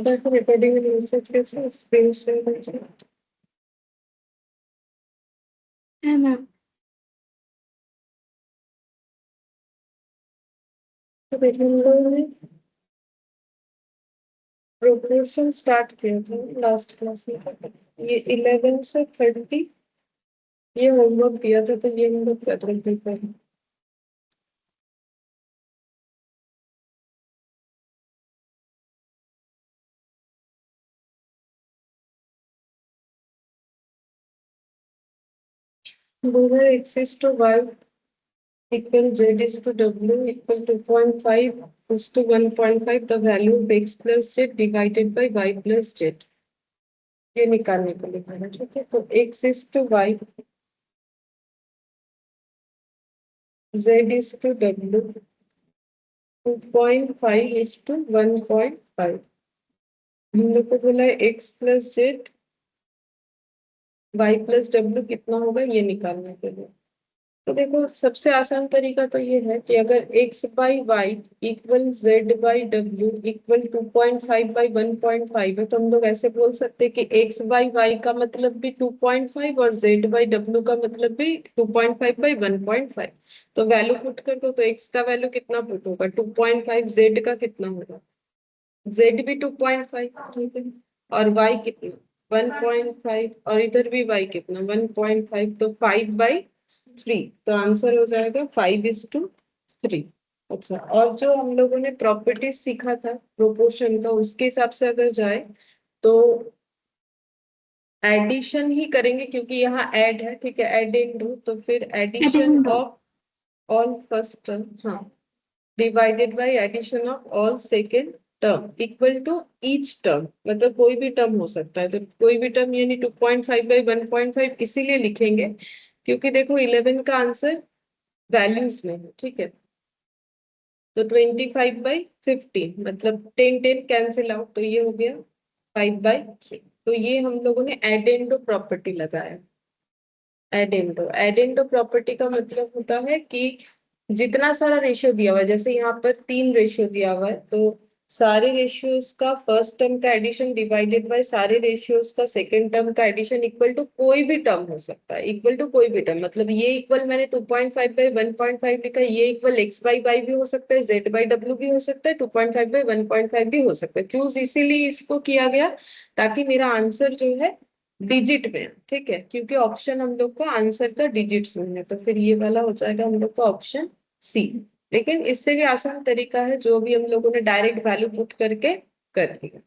देखो recording research कैसे screen share कैसे है ना। तो देखो हम लोगों ने प्रोग्रेशन स्टार्ट किया था लास्ट क्लास में। ये 11 से 30 ये होमवर्क दिया था, तो ये हम लोग कर रहे थे पहले। बोला X to Y equal z is to w equal to 2.5 is to 1.5 the value of x plus z divided by y plus z, ये निकालने को लिखा है। ठीक है, तो x is to y, z is to w, 2.5 is to 1.5। हम लोग को बोला है x plus Z Y plus W कितना होगा ये निकालने के लिए। तो देखो सबसे आसान तरीका तो ये है कि अगर x by Y equal Z by W equal 2.5/1.5 है, तो हम लोग ऐसे बोल सकते हैं कि x बाई वाई का मतलब भी 2.5 और z बाई डब्ल्यू का मतलब भी 2.5/1.5। तो वैल्यू पुट कर दो, तो x का वैल्यू कितना पुट होगा 2.5, z का कितना होगा z भी 2.5, ठीक है, और y कितना 1.5, और इधर भी y कितना 1.5, तो 5/3। तो आंसर हो जाएगा 5:3। अच्छा, और जो हम लोगों ने प्रॉपर्टीज सीखा था प्रोपोर्शन का, उसके हिसाब से अगर जाए तो एडिशन ही करेंगे, क्योंकि यहाँ ऐड है। ठीक है, एड इन डू, तो फिर addition of all first term, हाँ, divided by addition of all second term equal to each term, मतलब कोई भी टर्म हो सकता है। तो कोई भी टर्म यानी 2.5/1.5 इसीलिए लिखेंगे क्योंकि देखो 11 का आंसर वैल्यूज में है। ठीक है, तो 25/15 मतलब 10 कैंसिल आउट, तो ये हो गया 5/3। तो ये हम लोगों ने एडेंडो प्रॉपर्टी लगाया। एडेंडो प्रॉपर्टी का मतलब होता है कि जितना सारा रेशियो दिया हुआ है, जैसे यहाँ पर 3 रेशियो दिया हुआ है, तो सारे रेशियोज का फर्स्ट टर्म का एडिशन डिवाइडेड बाय सारे रेशियोज का सेकंड टर्म का एडिशन इक्वल टू कोई भी टर्म हो सकता है। इक्वल टू कोई भी टर्म मतलब ये इक्वल मैंने 2.5/1.5 लिखा है, ये इक्वल x बाई वाई भी हो सकता है, z बाई डब्ल्यू भी हो सकता है, 2.5/1.5 भी हो सकता है। चूज इसीलिए इसको किया गया ताकि मेरा आंसर जो है डिजिट में है। ठीक है, क्योंकि ऑप्शन हम लोग का आंसर का डिजिट्स में है, तो फिर ये वाला हो जाएगा हम लोग का ऑप्शन सी। लेकिन इससे भी आसान तरीका है जो भी हम लोगों ने डायरेक्ट वैल्यू पुट करके कर दिया।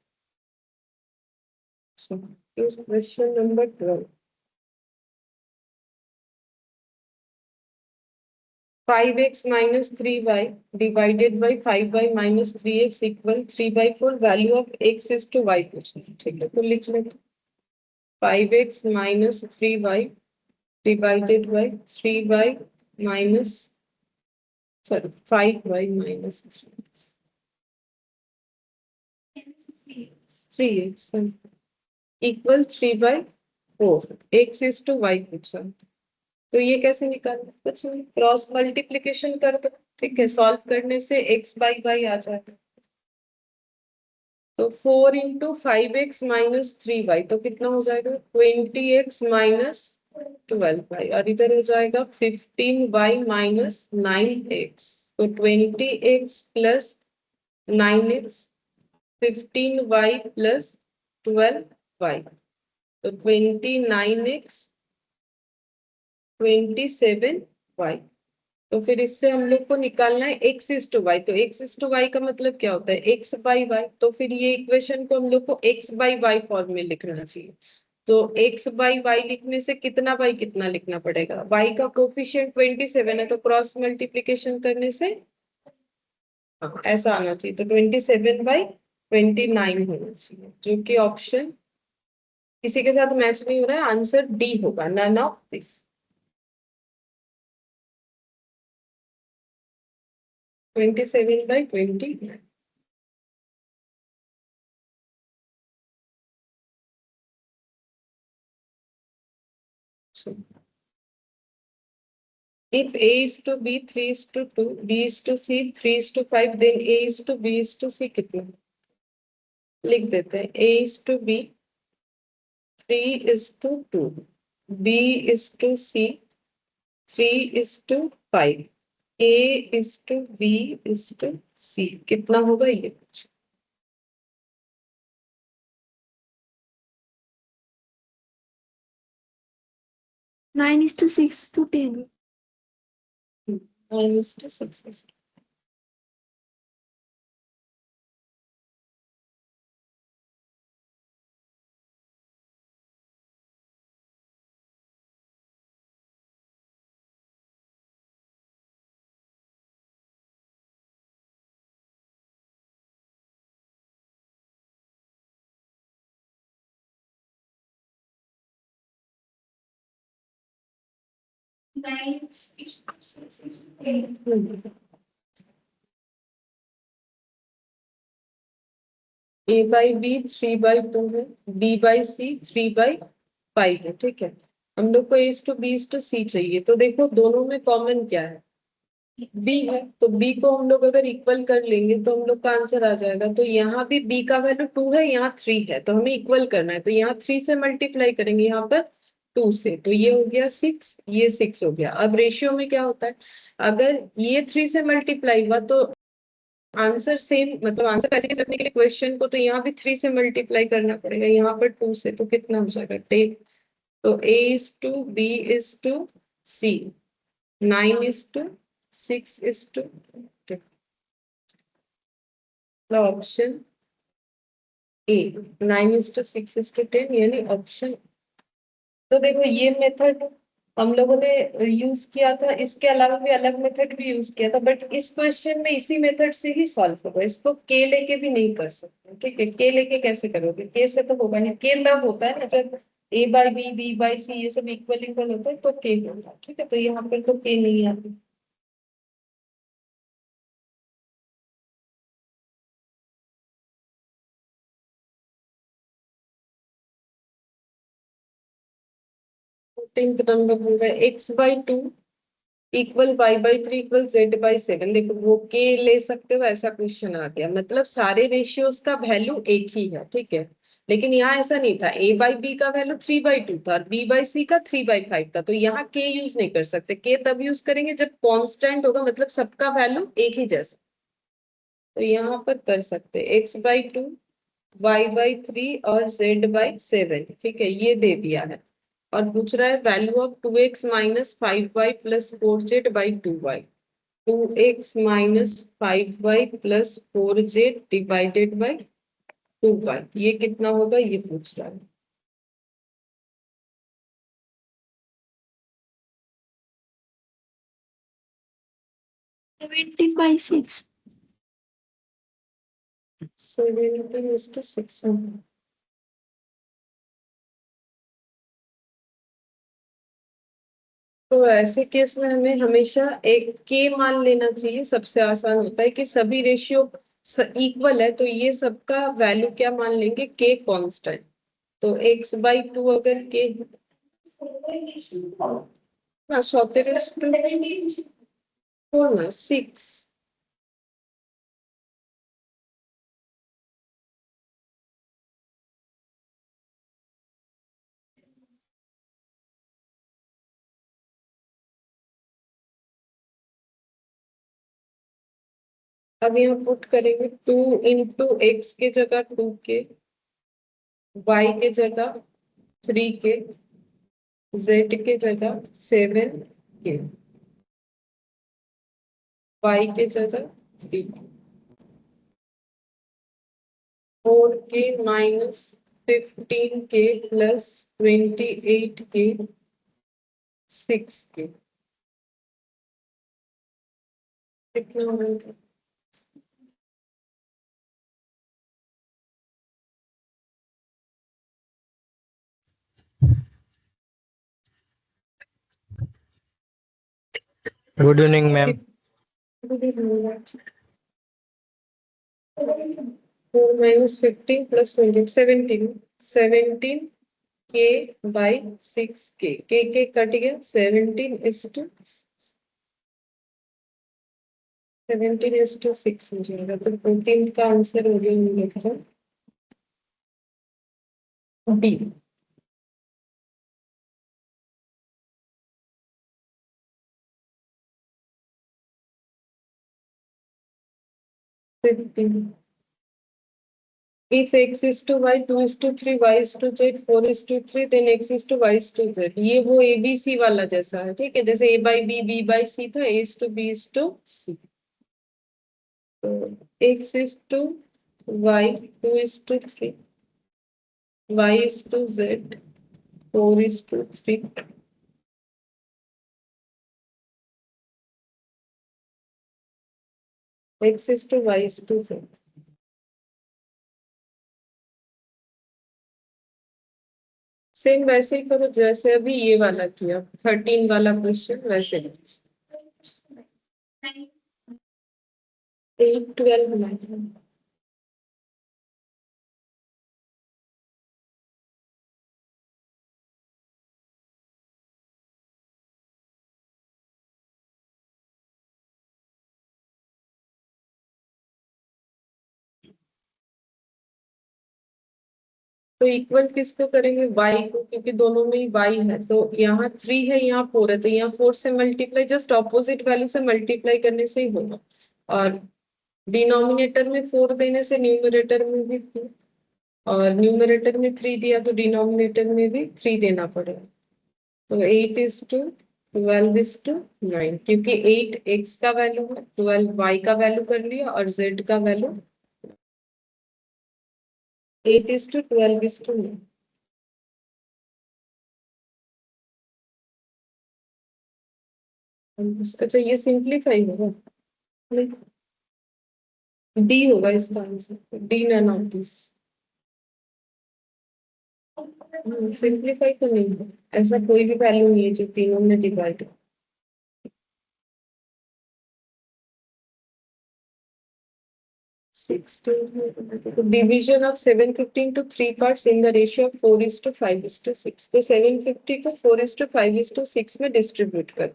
Question number 12, 5x minus 3y divided by 5y minus 3x equal 3/4 value of x is to y पूछना है। ठीक है, तो लिख लेते 5x minus 3y divided by 3y minus, sorry 5y minus 3x equal 3/4 x is to y पूछा। तो ये कैसे निकालना, कुछ नहीं, क्रॉस मल्टीप्लीकेशन कर दो। ठीक है, सॉल्व करने से x बाई वाई आ जाएगा। तो 4 × 5x माइनस 3y, तो कितना हो जाएगा 20x माइनस 12y, और इधर हो जाएगा 15y माइनस 9x, तो 20x plus 9x, 15y plus 12y, तो 29x 27y। तो फिर इससे हम लोग को निकालना है x इज टू वाई, तो x इज टू वाई का मतलब क्या होता है x बाई वाई, तो फिर ये इक्वेशन को हम लोग को x बाई वाई फॉर्म में लिखना चाहिए। तो x बाई वाई लिखने से कितना बाई कितना लिखना पड़ेगा, y का कोफिशिएंट 27 है, तो क्रॉस मल्टीप्लीकेशन करने से हाँ, ऐसा आना चाहिए, तो 27/29 होना चाहिए, जो कि ऑप्शन किसी के साथ मैच नहीं हो रहा है। आंसर डी होगा, none of this. 27/29। If A is to B, 3 is to 2, B is to C, 3 is to 5, then A is to B is to C कितना? लिख देते हैं a is to b, 3 is to 2, b is to c, 3 is to 5, a is to b is to c, कितना होगा ये कुछ 9:6:10. 9 is to 6 is to a by b 3/2 है, b by c 3/5 है, ठीक है। हम लोग को a to b to c चाहिए, तो देखो दोनों में कॉमन क्या है, b है, तो b को हम लोग अगर इक्वल कर लेंगे तो हम लोग का आंसर आ जाएगा। तो यहाँ भी b का वैल्यू 2 है, यहाँ 3 है, तो हमें इक्वल करना है, तो यहाँ 3 से मल्टीप्लाई करेंगे यहाँ पर 2 से, तो ये हो गया 6, ये 6 हो गया। अब रेशियो में क्या होता है, अगर ये 3 से मल्टीप्लाई हुआ तो आंसर सेम, मतलब आंसर ऐसे रखने के लिए क्वेश्चन को तो यहाँ भी 3 से मल्टीप्लाई करना पड़ेगा, यहाँ पर 2 से, तो कितना हो जाएगा 10। तो a is to b is to c, 9 is to 6 is to 10, option A 9 is to 6 is to 10, यानी ऑप्शन। तो देखो ये मेथड हम लोगों ने यूज किया था, इसके अलावा भी अलग मेथड भी यूज किया था, बट इस क्वेश्चन में इसी मेथड से ही सॉल्व होगा, इसको के लेके भी नहीं कर सकते, ठीक है। के लेके कैसे करोगे, के से तो होगा नहीं, के तब होता है ना जब ए बाय बी, बी बाय सी ये सब इक्वल इक्वल होता है तो के होता है, ठीक है। तो यहाँ पर तो के नहीं आता। फोर्टीन्थ नंबर बोल रहा है x/2 equal y/3 equal z/7। देखो वो के ले सकते हो, ऐसा क्वेश्चन आ गया, मतलब सारे रेशियोज का वैल्यू एक ही है, ठीक है। लेकिन यहाँ ऐसा नहीं था, a/b का वैल्यू 3/2 था और b/c का 3/5 था, तो यहाँ के यूज नहीं कर सकते। के तब यूज करेंगे जब कांस्टेंट होगा, मतलब सबका वैल्यू एक ही जैसा, तो यहाँ पर कर सकते x/2, y/3 और z/7, ठीक है, ये दे दिया है। और पूछ रहा है value of 2x minus 5y plus 4z/2y, 2x minus 5y plus 4z divided by 2y, ये कितना होगा ये पूछ रहा है। 70/6. 70:6। तो ऐसे केस में हमें हमेशा एक के मान लेना चाहिए, सबसे आसान होता है कि सभी रेशियो इक्वल है, तो ये सबका वैल्यू क्या मान लेंगे, के कांस्टेंट। तो x/2 अगर के ना 34 ना 6, अब यहाँ पुट करेंगे 2 इंटू एक्स के जगह 2 के, y के जगह 3 के, z के जगह 7 के, y के जगह 3 के, 4 के माइनस 15 के प्लस 28 के 6 के, कितना होगा। Good evening ma'am. 4 minus 15 plus 20 17, 17 के बाई 6 के कट गया, 17:6 हो जाएगा, तो 14 का आंसर हो गया हम लोग का B. 15. If x is to y, 2 is to 3, y is to z, 4 is to 3, then x is to y is to z. ये वो ABC वाला जैसा है, ठीक है, जैसे a by b, b by c था, a is to b is to c. तो x is to y, 2 is to 3, y is to z, 4 is to 3. X is to y is to z. Same वैसे ही करो जैसे अभी ये वाला किया, 13 वाला क्वेश्चन वैसे। 8, 12 9। तो इक्वल किसको करेंगे, y को, क्योंकि दोनों में ही y है, तो यहाँ 3 है, यहाँ 4 है, तो यहाँ 4 से मल्टीप्लाई, जस्ट ऑपोजिट वैल्यू से मल्टीप्लाई करने से ही होगा। और डिनोमिनेटर में 4 देने से न्यूमरेटर में भी 4, और न्यूमरेटर में 3 दिया तो डिनोमिनेटर में भी 3 देना पड़ेगा। तो 8 is to 12 is to 9, क्योंकि 8 x का वैल्यू है, 12 y का वैल्यू कर लिया, और z का value 8 is to 12 is to 9। अच्छा, ये सिंप्लीफाई होगा, डी होगा इसका answer, D none of this. Simplify तो नहीं है, ऐसा कोई भी वैल्यू नहीं है जो तीनों में divide. 16, division of 715 to 3 parts in the ratio of 4 is to 5 is to 6। तो 750 को 4 is to 5 is to 6 में डिस्ट्रीब्यूट कर।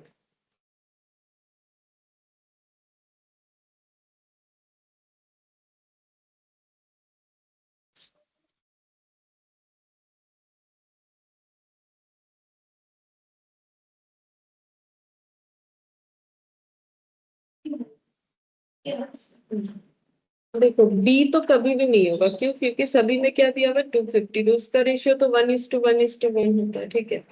देखो बी तो कभी भी नहीं होगा, क्यों, क्योंकि सभी में क्या दिया हुआ 250, तो उसका रेशियो तो 1:1:1 होता है, ठीक है।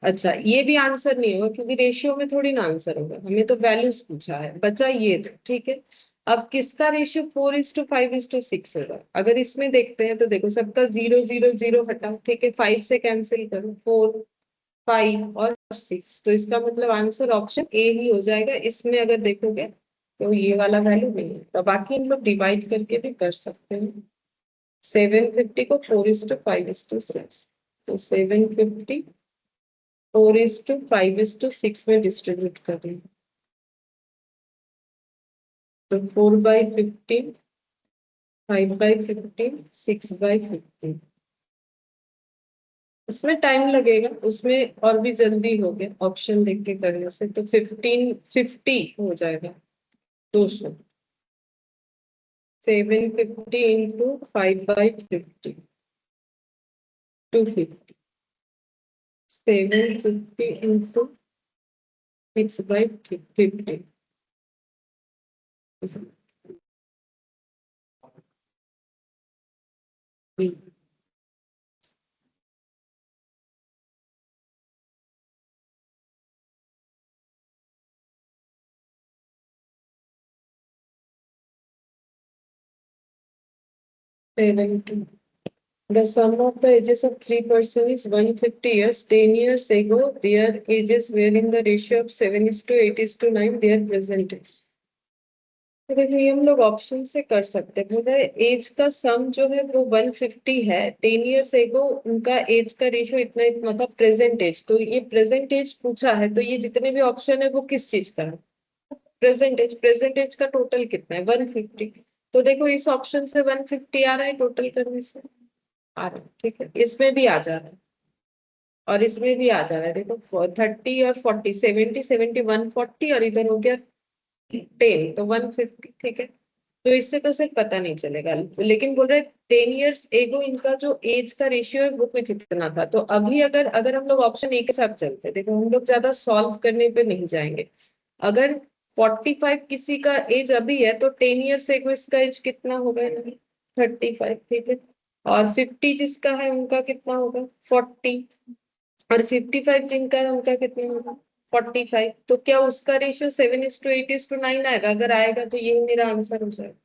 अच्छा, ये भी आंसर नहीं होगा, क्योंकि रेशियो में थोड़ी ना आंसर होगा, हमें तो वैल्यूज पूछा है, बचा ये तो, ठीक है। अब किसका रेशियो 4:5:6 होगा, अगर इसमें देखते हैं तो देखो सबका 0 0 0 हटाओ, ठीक है, 5 से कैंसिल करो, 4 5 और 6, तो इसका मतलब आंसर ऑप्शन ए ही हो जाएगा। इसमें अगर देखोगे तो ये वाला वैल्यू नहीं है, तो बाकी हम लोग डिवाइड करके भी कर सकते हैं। 750 को 4:5:6, तो 750 4:5:6 में डिस्ट्रीब्यूट कर देंगे, तो 4/15, 5/15, 6/15। इसमें टाइम लगेगा, उसमें और भी जल्दी हो गया ऑप्शन देख के करने से, तो 1550 हो जाएगा, 200। 750 into 5/50, 250। 750 into 6/50, 70. The sum of the ages of three persons is 150 years. 10 years ago, their ages were in the ratio of 7:8:9, their present age। तो देखो ये हम लोग ऑप्शन से कर सकते हैं, बोल रहे एज का सम जो है वो 150 है, 10 इयर्स एगो उनका एज का रेशियो इतना इतना था, प्रेजेंट एज, तो ये प्रेजेंट एज पूछा है, तो ये जितने भी ऑप्शन है वो किस चीज का है, प्रेजेंट एज का टोटल कितना है 150। तो देखो इस ऑप्शन से 150 आ रहा है, टोटल करने से आ रहा है, ठीक है, इसमें भी आ जा रहा है, और इसमें भी आ जा रहा है, देखो 30 और 40, 70 70 140, और इधर हो गया 10, तो 150, ठीक है। तो इससे तो सिर्फ पता नहीं चलेगा, लेकिन बोल रहे 10 years एगो इनका जो एज का रेशियो है वो कुछ इतना था। तो अभी अगर अगर हम लोग ऑप्शन ए के साथ चलते, देखो हम लोग ज्यादा सॉल्व करने पे नहीं जाएंगे। अगर 45 किसी का एज अभी है तो 10 years एगो इसका एज कितना होगा? 35, ठीक है। और 50 जिसका है उनका कितना होगा? 40। और 55 जिनका है उनका कितना होगा? 45। तो क्या उसका रेशियो 7:8:9 आएगा? अगर आएगा तो ये मेरा आंसर हो जाएगा।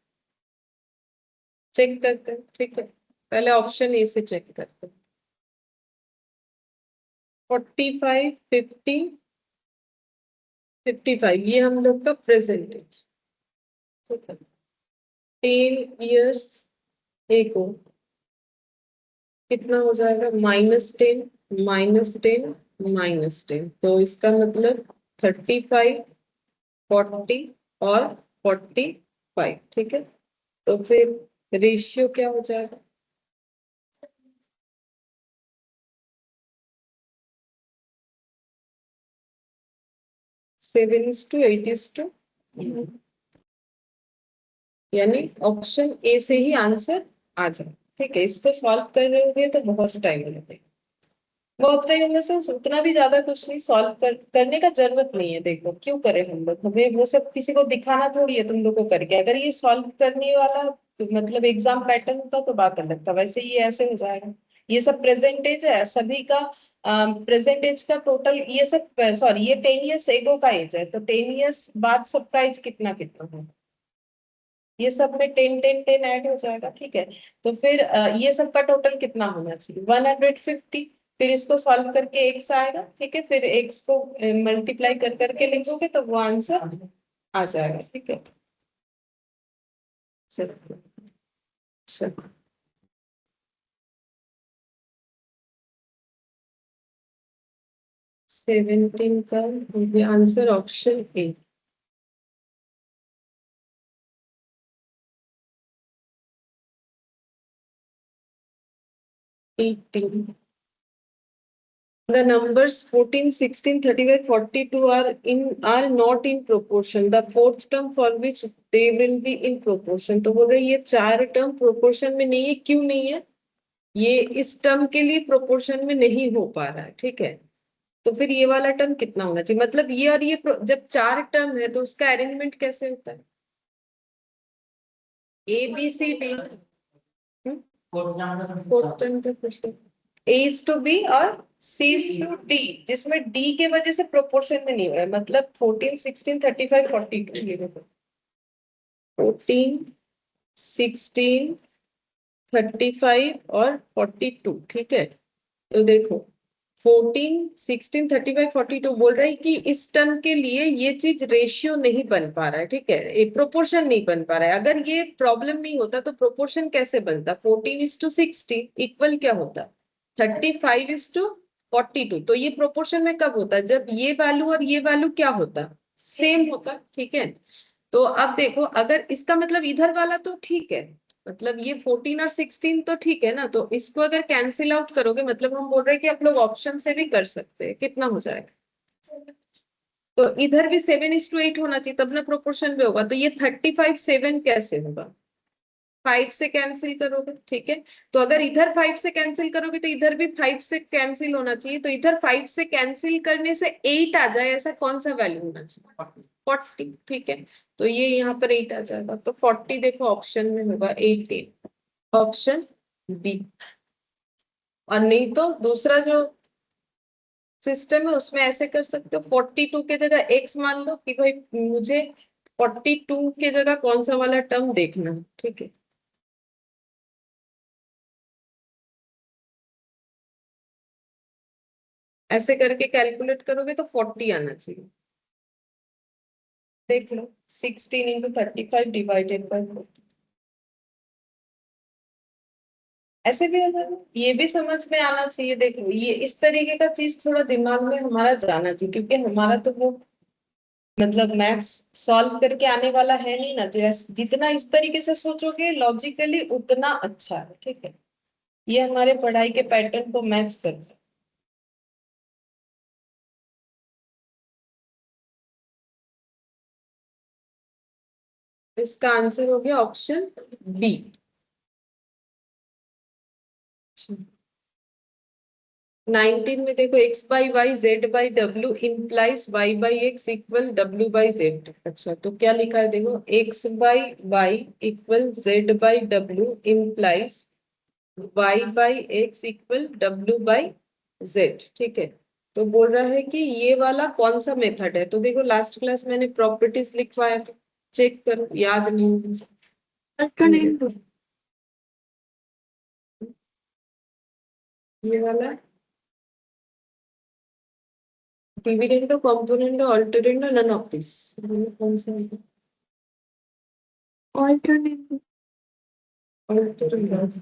चेक करते हैं, ठीक है। पहले ऑप्शन ए से चेक करते हैं। 45, 50, 55 ये हम लोग का प्रेजेंटेज, ठीक है। 10 years एगो कितना हो जाएगा? -10, -10, -10। तो इसका मतलब 35, 40 और 45, ठीक है। तो फिर रेशियो क्या हो जाएगा? 7:8:, यानी ऑप्शन ए से ही आंसर आ जाए, ठीक है। इसको सॉल्व कर रहे होगे तो बहुत टाइम लगेगा। बहुत टाइम इन द सेंस उतना भी ज्यादा कुछ नहीं, करने का जरूरत नहीं है। देखो क्यों करें हम लोग, हमें वो सब किसी को दिखाना थोड़ी है तुम लोग को करके। अगर ये सॉल्व करने वाला मतलब एग्जाम पैटर्न होता तो बात अलग था, वैसे ये ऐसे हो जाएगा। ये सब प्रेजेंटेज है सभी का। प्रेजेंटेज का टोटल ये सब, सॉरी ये 10 years एगो का एज है, तो 10 years बाद सबका एज कितना कितना है, ये सब में 10 10 10 ऐड हो जाएगा, ठीक है। तो फिर ये सब का टोटल कितना होना चाहिए? 150। फिर इसको सॉल्व करके एक्स आएगा, ठीक है। फिर एक्स को मल्टीप्लाई कर करके लिखोगे तो वो आंसर आ जाएगा, ठीक है। चलो, अच्छा। 17 का answer option A. 18। The numbers 14, 16, 35, 42 are not in proportion. The fourth term for which they will be in proportion. तो बोल रहे ये चार टर्म प्रोपोर्शन में नहीं है, क्यों नहीं है? ये इस टर्म के लिए प्रोपोर्शन में नहीं हो पा रहा है, ठीक है। तो फिर ये वाला टर्म कितना होना चाहिए? मतलब ये और ये जब चार टर्म है तो उसका अरेंजमेंट कैसे होता है? ABCD। फोर्थ टर्म का question. A is to B और C is to D, जिसमें D के वजह से प्रोपोर्शन में नहीं हो रहा है। मतलब 14, 16, 35, 42 ये देखो। 14, 16, 35 और 42, ठीक है। तो देखो 14, 16, 35, 42 बोल रहा है कि इस टर्म के लिए ये चीज रेशियो नहीं बन पा रहा है, ठीक है। ये प्रोपोर्शन नहीं बन पा रहा है। अगर ये प्रॉब्लम नहीं होता तो प्रोपोर्शन कैसे बनता? 14:60 इक्वल क्या होता? 35:42। तो ये प्रोपोर्शन में कब होता? जब ये वैल्यू और ये वैल्यू क्या होता? सेम होता, ठीक है। तो अब देखो अगर इसका मतलब इधर वाला तो ठीक है, मतलब ये 14 और 16 तो ठीक है ना। तो इसको अगर कैंसिल आउट करोगे, मतलब हम बोल रहे हैं कि आप लोग ऑप्शन से भी कर सकते हैं, कितना हो जाएगा? तो इधर भी 7:8 होना चाहिए, तब ना प्रोपोर्शन में होगा। तो ये 35:7 कैसे होगा? 5 से कैंसिल करोगे, ठीक है। तो अगर इधर 5 से कैंसिल करोगे तो इधर भी 5 से कैंसिल होना चाहिए। तो इधर 5 से कैंसिल करने से 8 आ जाए, ऐसा कौन सा वैल्यू होना चाहिए? 40, ठीक है। तो ये यहाँ पर 8 आ जाएगा। तो 40 देखो ऑप्शन में होगा 18, ऑप्शन बी। और नहीं तो दूसरा जो सिस्टम है उसमें ऐसे कर सकते हो, 42 के जगह एक्स मान लो कि भाई मुझे 42 के जगह कौन सा वाला टर्म देखना है, ठीक है। ऐसे करके कैलकुलेट करोगे तो 40 आना चाहिए। देख लो 16 × 35 डिवाइडेड बाई 40। ऐसे भी अगर ये भी समझ में आना चाहिए। देखो ये इस तरीके का चीज थोड़ा दिमाग में हमारा जाना चाहिए, क्योंकि हमारा तो वो मतलब मैथ्स सॉल्व करके आने वाला है नहीं ना। जैसे जितना इस तरीके से सोचोगे लॉजिकली उतना अच्छा है, ठीक है। ये हमारे पढ़ाई के पैटर्न को मैच करता है। इसका आंसर हो गया ऑप्शन बी। 19 में देखो x by Y z by W implies y by X equal w by z। अच्छा तो क्या लिखा है देखो, x by Y equal z by W implies y by X equal w by z। ठीक है, तो बोल रहा है कि ये वाला कौन सा मेथड है। तो देखो लास्ट क्लास मैंने प्रॉपर्टीज लिखवाया था, चेक करो, याद नहीं। ये वाला dividend, component, alternate, none of this. कौन सा है? अल्टरनेट। अल्टरनेट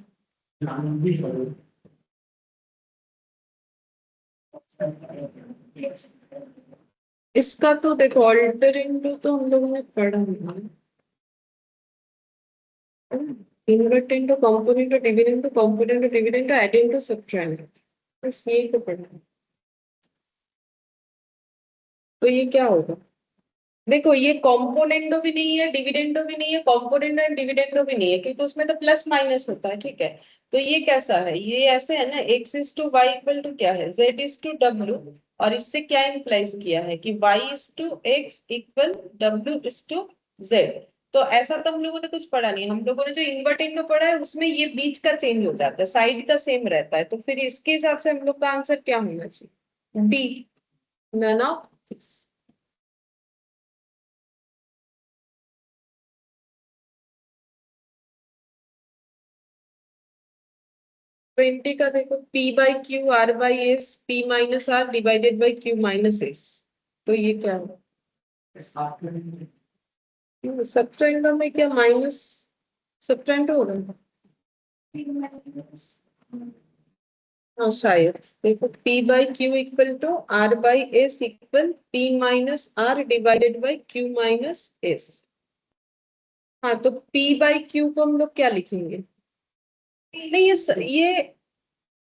इसका तो देखो अल्टरनेट तो हम लोगों ने पढ़ा नहीं। Invertendo, component, dividend, component, dividend, addend, subtrahend, बस ये तो पढ़ा है। तो ये क्या होगा, देखो ये कॉम्पोनेंटो भी नहीं है, डिविडेंडो भी नहीं है, कॉम्पोनेंट एंड डिविडेंडो भी नहीं है, क्योंकि उसमें तो प्लस माइनस होता है। ठीक है, तो ये कैसा है, ये ऐसे है ना, X is to Y equal to क्या है, जेड इज टू डब्ल्यू। और इससे क्या इंप्लाइज किया है कि Y is to X equal W is to Z. तो ऐसा तो हम लोगों ने कुछ पढ़ा नहीं। हम लोगों ने जो इन्वर्टेंडो पढ़ा है उसमें ये बीच का चेंज हो जाता है, साइड का सेम रहता है। तो फिर इसके हिसाब से हम लोग का आंसर क्या होना चाहिए, डी, नन ऑफ दिस। 20 का देखो, P by Q R by S P minus R divided by Q minus S. तो ये क्या है, सबट्रेंड में क्या माइनस सबट्रेंड हो रहा है। हाँ शायद, देखो P by Q equal to R by S equal P minus R divided by Q minus S. हाँ तो P बाई क्यू को हम लोग क्या लिखेंगे, नहीं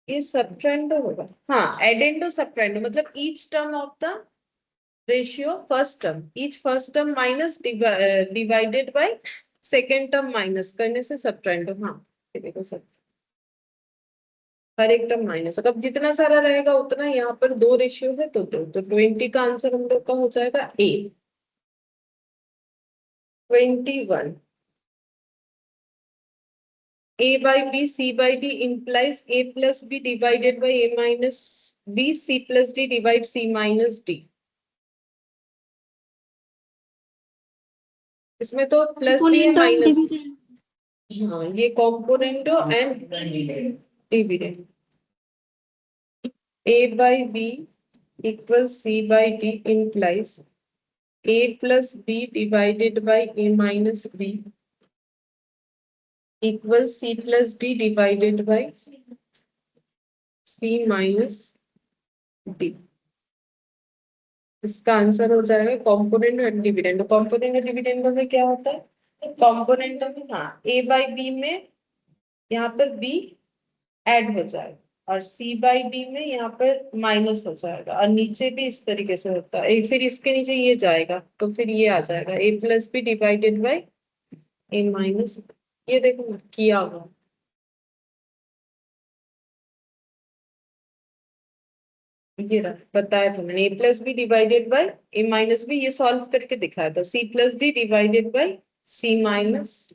ये सबट्रेंड होगा। हाँ एडेंडो सबट्रेंडो, मतलब each term of the ratio first term, each first term minus divided by second term minus करने से सबट्रेंड। हाँ ये देखो सब, हर एक टर्म माइनस, अब जितना सारा रहेगा उतना, यहाँ पर दो रेशियो है तो दो, तो 20 का आंसर हम लोग का हो जाएगा ए। 21, a by b c by d implies a plus b divided by a minus b, c plus d divide c minus d। इसमें तो प्लस भी है माइनस। हाँ ये componendo and dividend. a by b equals c by d implies a plus b divided by a minus b equals c plus d divided by c minus d। इसका answer हो जाएगा component and dividend. Component and dividend में क्या होता है, component में हाँ a by B में यहाँ पर b ऐड हो जाएगा, और c बाई डी में यहाँ पर माइनस हो जाएगा, और नीचे भी इस तरीके से होता है। फिर इसके नीचे ये जाएगा तो फिर ये आ जाएगा a plus B divided by A minus. ये देखो किया हुआ, ये रहा बताया था मैंने, a plus B divided by A minus B, ये सॉल्व करके दिखाया था, c plus D divided by C minus.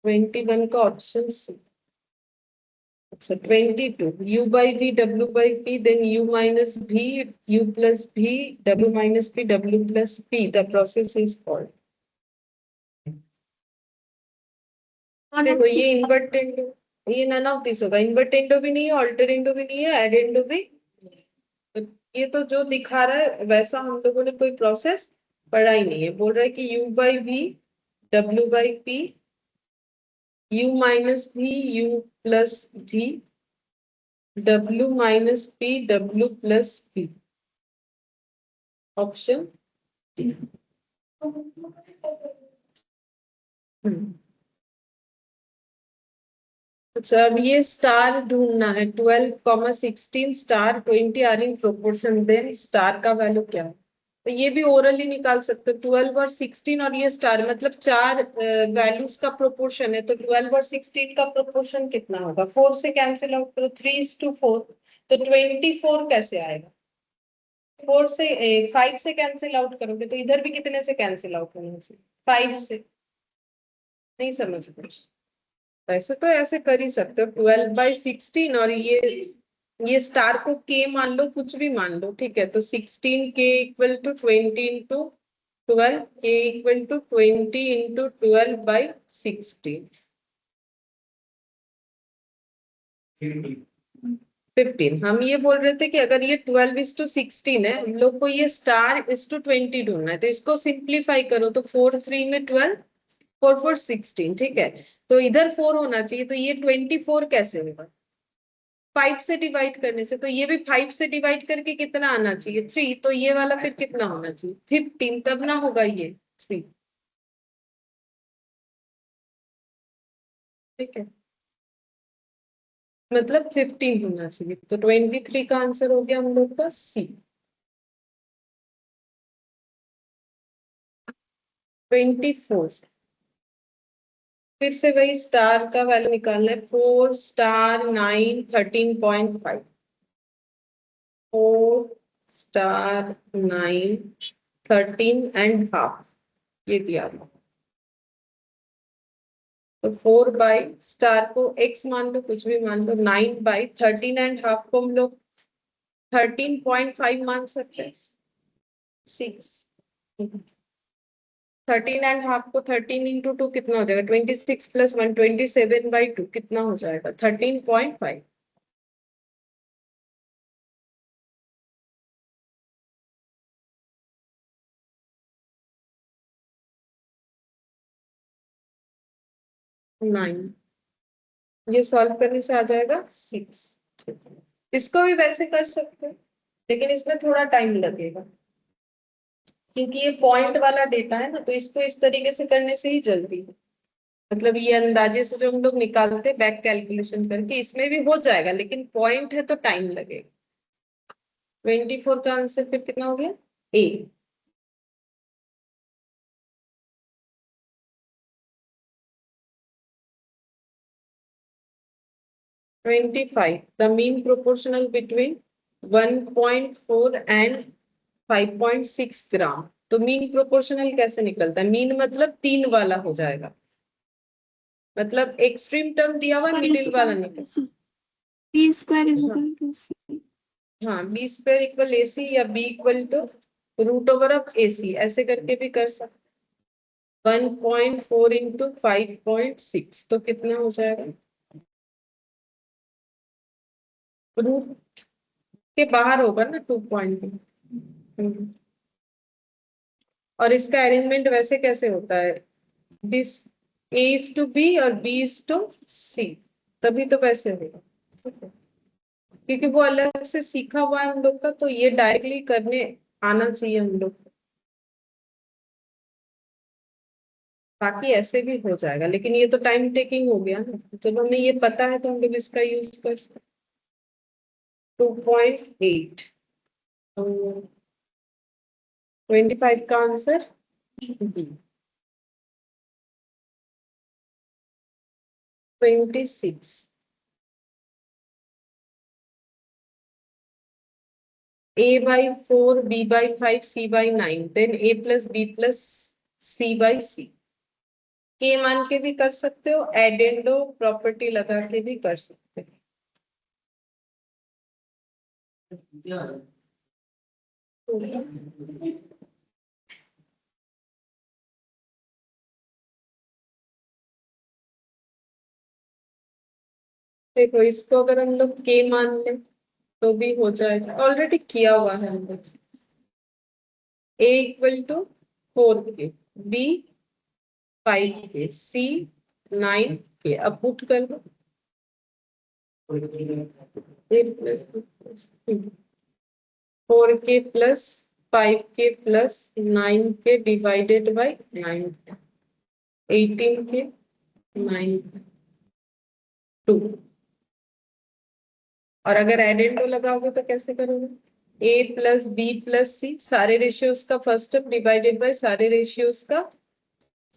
21 का ऑप्शन सी। अच्छा 22, u by v w by p then u minus v u plus v w minus p w plus p, the process is called. देखो ये invertendo, ये none of this होगा, invertendo भी नहीं है, अल्टरेंडो भी नहीं है, एडेंडो भी। तो ये तो जो दिखा रहा है वैसा हम लोगों ने कोई प्रोसेस पढ़ा ही नहीं है। बोल रहा है कि u by v w by p u minus v u plus v w minus p w plus p, option. अच्छा अब ये स्टार ढूंढना है, 12, 16 star 20 are in proportion, then star का वैल्यू क्या है। तो ये भी ओरली निकाल सकते हो, 12 और 16 और ये स्टार, मतलब चार वैल्यूज का प्रोपोर्शन है, तो 12 और 16 का प्रोपोर्शन कितना होगा? 4 से कैंसिल आउट करो, 3:4, तो 24 कैसे आएगा? 4 से 5 से कैंसिल आउट करोगे तो इधर भी कितने से कैंसिल आउट होना चाहिए? 5 से। नहीं समझ कुछ? वैसे तो ऐसे कर ही सकते हो, 12/16, और ये स्टार को के मान लो, कुछ भी मान लो, ठीक है, तो 16 k = 20 इंटू 12, k = 20 इंटू 12/16, 15। हम ये बोल रहे थे कि अगर ये 12:16 है, हम लोग को ये स्टार:20 ढूंढना है, तो इसको सिंप्लीफाई करो, तो 4 3 में 12, 4 4 16, ठीक है, तो इधर 4 होना चाहिए, तो ये 24 कैसे होगा? 5 से डिवाइड करने से, तो ये भी 5 से डिवाइड करके कितना आना चाहिए? 3, तो ये वाला फिर कितना होना चाहिए? 15, तब ना होगा ये 3, ठीक है, मतलब 15 होना चाहिए, तो 23 का आंसर हो गया हम लोग का सी। 24, फिर से वही स्टार का वैल्यू निकालना है, 4 स्टार 9 13.5, 4 स्टार 9 13.5, ये दिया हुआ। तो 4/स्टार को x मान लो, कुछ भी मान लो, 9/13.5 को हम लोग 13.5 मान सकते हैं, 6। 13.5 को 13 × 2 कितना हो जाएगा? 26 + 1 27/2 कितना हो जाएगा? 13.5। 9, ये सॉल्व करने से आ जाएगा 6। इसको भी वैसे कर सकते हैं, लेकिन इसमें थोड़ा टाइम लगेगा, क्योंकि ये पॉइंट वाला डेटा है ना, तो इसको इस तरीके से करने से ही जल्दी है। मतलब ये अंदाजे से जो हम लोग निकालते बैक कैलकुलेशन करके, इसमें भी हो जाएगा, लेकिन पॉइंट है तो टाइम लगेगा। 24 का आंसर फिर कितना हो गया? ए। 25, the mean proportional between 1.4 and 5.6 ग्राम। तो मीन प्रोपोर्शनल कैसे निकलता है? मीन मतलब 3 वाला हो जाएगा, मतलब एक्सट्रीम टर्म दिया हुआ, मिडिल वाला निकल। B² = C। हाँ, B² = AC या B √AC, ऐसे करके भी कर सकते। 1.4 इंटू 5.6, तो कितना हो जाएगा? रूट के बाहर होगा ना 2 पॉइंट। और इसका अरेंजमेंट वैसे कैसे होता है? दिस A:B और B:C, तभी तो वैसे होगा, ठीक है? क्योंकि वो अलग से सीखा हुआ है हम लोग का, तो ये डायरेक्टली करने आना चाहिए हम लोग को। बाकी ऐसे भी हो जाएगा, लेकिन ये तो टाइम टेकिंग हो गया ना, जब हमें ये पता है तो हम लोग इसका यूज कर सकते। 2.8, 25 का answer B. 26, A/4, B/5, C/9, then A+B+C/C। के मान के भी कर सकते हो, एडेंडो प्रॉपर्टी लगा के भी कर सकते हो। देखो, इसको अगर हम लोग के मान लें तो भी हो जाएगा, ऑलरेडी किया हुआ है हम लोग। A = 4 के, B 5 के, C 9 के, अब पुट कर दो। A+4 के + 5 के + 9 के डिवाइडेड बाई 9, 18 के, 9 2। और अगर एडेंडो लगाओगे तो कैसे करोगे? a प्लस बी प्लस सी, सारे रेशियोज का फर्स्ट टर्म डिवाइडेड बाय सारे रेशियोज का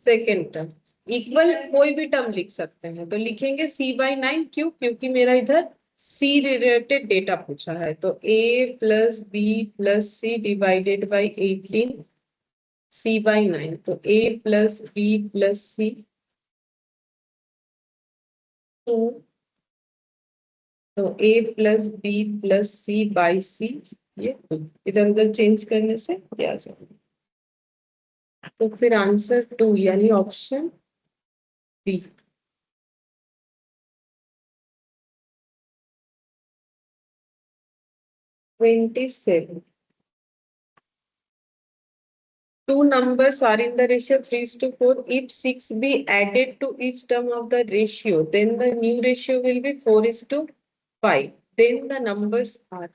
सेकेंड टर्म, इक्वल कोई भी टर्म लिख सकते हैं। तो लिखेंगे c/9, क्यों? क्योंकि मेरा इधर c रिलेटेड डेटा पूछा है। तो a plus B plus C divided by 18 c/9। तो a plus B plus C 2, तो a plus B plus C by C, ये इधर उधर चेंज करने से ये आ जाएगा। तो फिर आंसर 2 यानी option B. 27. Two numbers are in the ratio 3:4. If 6 be added to each term of the ratio, then the new ratio will be 4:5. Then the numbers are.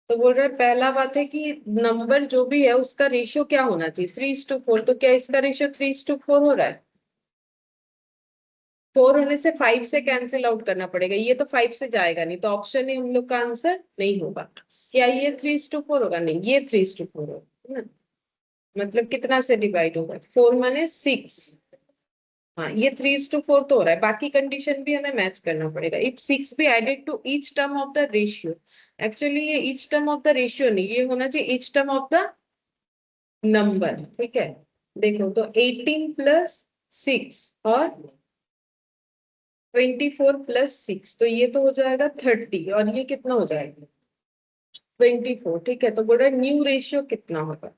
तो बोल रहा है पहला बात है कि नंबर जो भी है उसका रेशियो क्या होना चाहिए, 3:4। तो क्या इसका रेशियो 3:4 हो रहा है? 4 होने से 5 से कैंसिल आउट करना पड़ेगा, ये तो 5 से जाएगा नहीं, तो ऑप्शन ए हम लोग का आंसर नहीं होगा। क्या ये 3:4 होगा? नहीं, ये 3:4 होगा, है ना? मतलब कितना से डिवाइड होगा? 4 माने 6। हाँ, ये 3:4 तो हो रहा है, बाकी कंडीशन भी हमें मैच करना पड़ेगा। इफ 6 भी added to each term of the ratio, actually ये each term of the ratio नहीं, ये होना चाहिए each term of the number. ठीक है, देखो तो 18 प्लस 6 और 24 प्लस 6, तो ये तो हो जाएगा 30, और ये कितना हो जाएगा? 24। ठीक है, तो बोल रहे न्यू रेशियो कितना होगा?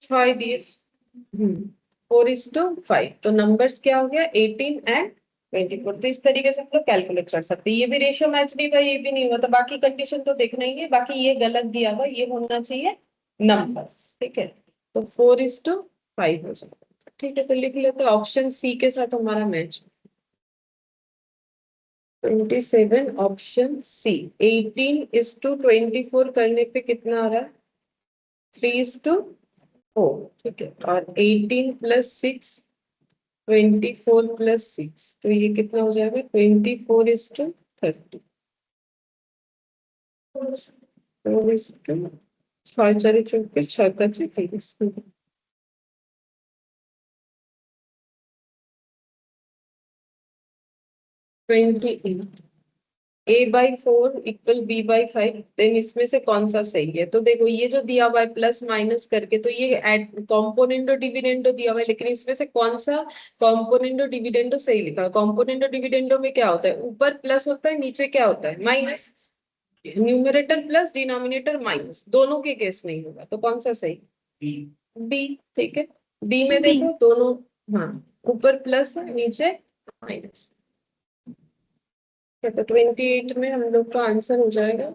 6 दिए, 4:5। तो नंबर्स क्या हो गया? 18 एंड 24। तो इस तरीके से हम लोग कैलकुलेट कर सकते हैं। ये भी रेशियो मैच नहीं हुआ, ये भी नहीं हुआ, तो बाकी कंडीशन तो देखना ही है। बाकी ये गलत दिया हुआ, ये होना चाहिए नंबर्स। ठीक है, तो 4:5 हो जाएगा। ठीक है, तो लिख लेते हैं ऑप्शन सी के साथ हमारा मैच। 27 option C. 18:24 करने पे कितना आ रहा है? 3:4। ठीक है, और 18 प्लस 6, 24 प्लस 6, तो ये कितना हो जाएगा? 24:30। 4:6 28। a/4 इक्वल b/5, देन इसमें से कौन सा सही है? तो देखो ये जो दिया हुआ है प्लस माइनस करके, तो ये कॉम्पोनेंडो डिविडेंडो दिया हुआ है, लेकिन इसमें से कौन सा कॉम्पोनेंडो डिविडेंडो सही लिखा है? कॉम्पोनेंडो डिविडेंडो में क्या होता है? ऊपर प्लस होता है, नीचे क्या होता है? Minus. Numerator plus denominator minus, दोनों के केस में ही होगा, तो कौन सा सही? बी। ठीक है, बी में बी। देखो दोनों, हाँ, ऊपर प्लस है, नीचे माइनस। तो 28 में हम लोग का आंसर हो जाएगा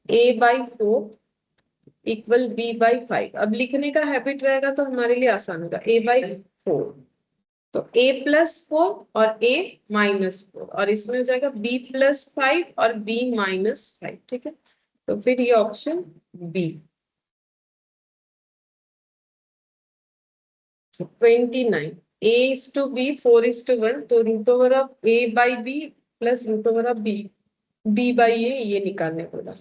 a/4 इक्वल b/5। अब लिखने का हैबिट रहेगा तो हमारे लिए आसान होगा। a/4, तो a+4 और a-4, और इसमें हो जाएगा b+5 और b-5। ठीक है, तो फिर ये ऑप्शन बी। 29, a:b 4:1, तो √(a/b प्लस √(b), b/a ये निकालने बोला।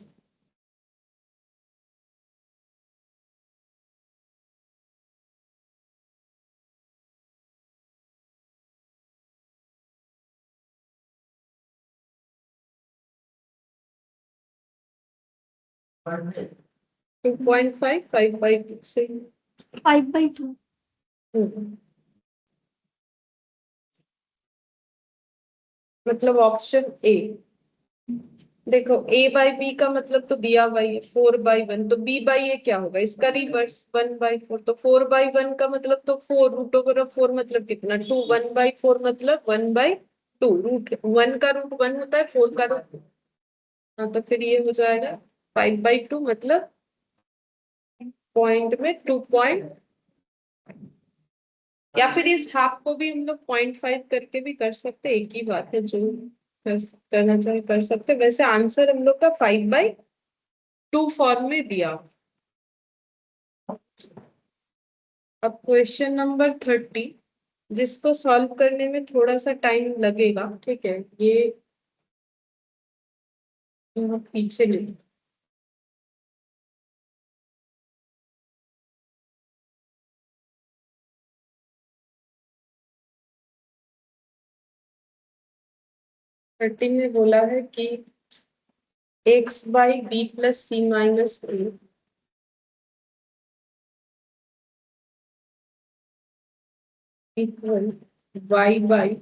2.5, 5/2 से। 5/2। हम्म, मतलब ऑप्शन ए। देखो a/b का मतलब तो दिया हुआ है 4/1, तो b/a क्या होगा? इसका रिवर्स 1/4। तो 4/1 का मतलब तो 4, √4 मतलब कितना? 2। 1/4 मतलब 1/2। √1 का रूट 1 होता है, 4 का रूट। हाँ, तो फिर ये हो जाएगा 5/2, मतलब पॉइंट में 2 या फिर इस हाफ को भी हम लोग 0.5 करके भी कर सकते, एक ही बात है, जो करना चाहे कर सकते। वैसे आंसर हम लोग का 5/2 फॉर्म में दिया। अब क्वेश्चन नंबर 30, जिसको सॉल्व करने में थोड़ा सा टाइम लगेगा। ठीक है, ये यहाँ पीछे ले, थर्टीन में बोला है कि X by B plus C minus A equal Y by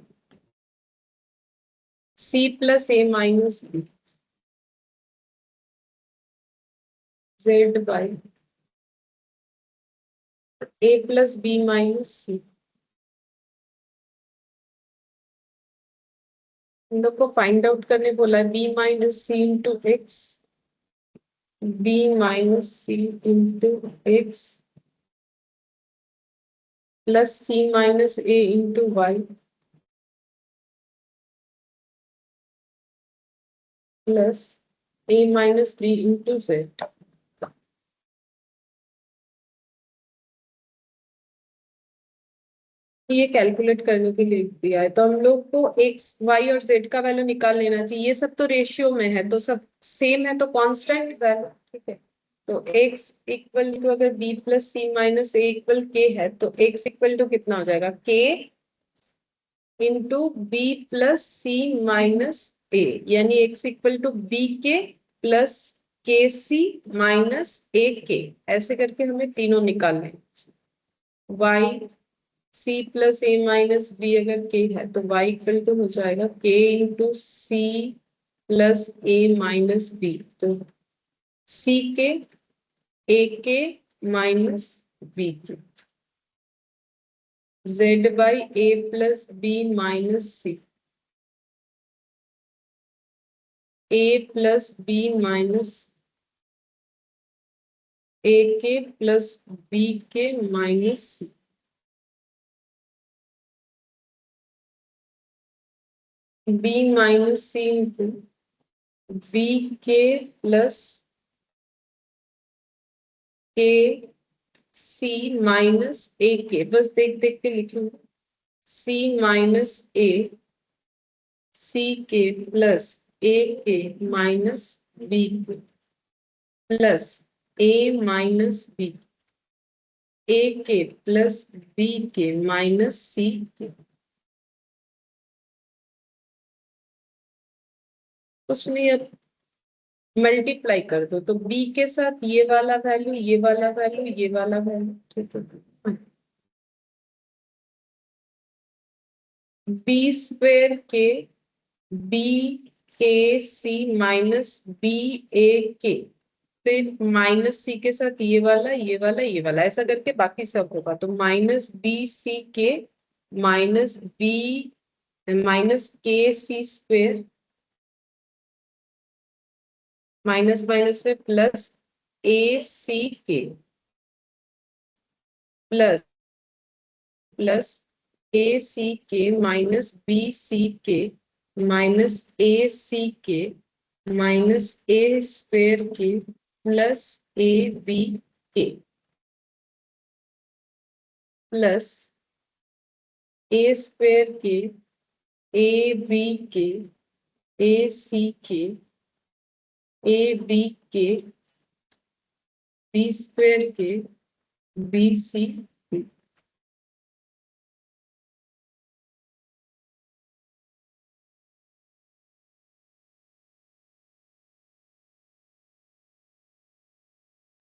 C plus A minus B Z by A plus B minus C. हम लोग को फाइंड आउट करने बोला है B minus C into X, B minus C into X plus C minus A into Y plus A minus B into Z. ये calculate करने के लिए दिया है, तो हम लोग को एक्स वाई और जेड का वैल्यू निकाल लेना चाहिए। ये सब तो रेशियो में है, तो सब सेम है, तो कांस्टेंट वैल्यू, ठीक है। तो एक्स इक्वल टू, अगर B plus C minus A equal के है, तो एक्स इक्वल टू कितना हो जाएगा, K into B plus C minus ए, यानी x equal to be K plus K C minus A के। ऐसे करके हमें तीनों निकालने, Y C plus A minus B अगर के है, तो वाई इक्वल टू हो जाएगा K into C plus A minus B, तो C K A K minus B K, Z by A plus B minus C, A plus B minus A K plus B K minus C, B minus C into B K plus K C minus A के, बस देख देख के लिखूंगा, सी minus ए सी के plus A K minus B K plus A minus B A K plus B K minus सी के। कुछ नहीं, अब मल्टीप्लाई कर दो, तो बी के साथ ये वाला वैल्यू, ये वाला वैल्यू, ये वाला वैल्यू, ठीक है। बी स्क्वेर के बी के सी माइनस बी ए के, फिर माइनस सी के साथ ये वाला, ये वाला, ये वाला, ऐसा करके बाकी सब होगा, तो माइनस बी सी के माइनस बी माइनस के सी स्क्वेयर, माइनस माइनस में प्लस ए सी के प्लस प्लस ए सी के माइनस बी सी के माइनस ए सी के माइनस ए स्क्वेयर के plus A B K plus A square के ए बी के ए सी के ए बी के बी स्क्वेयर के बी सी।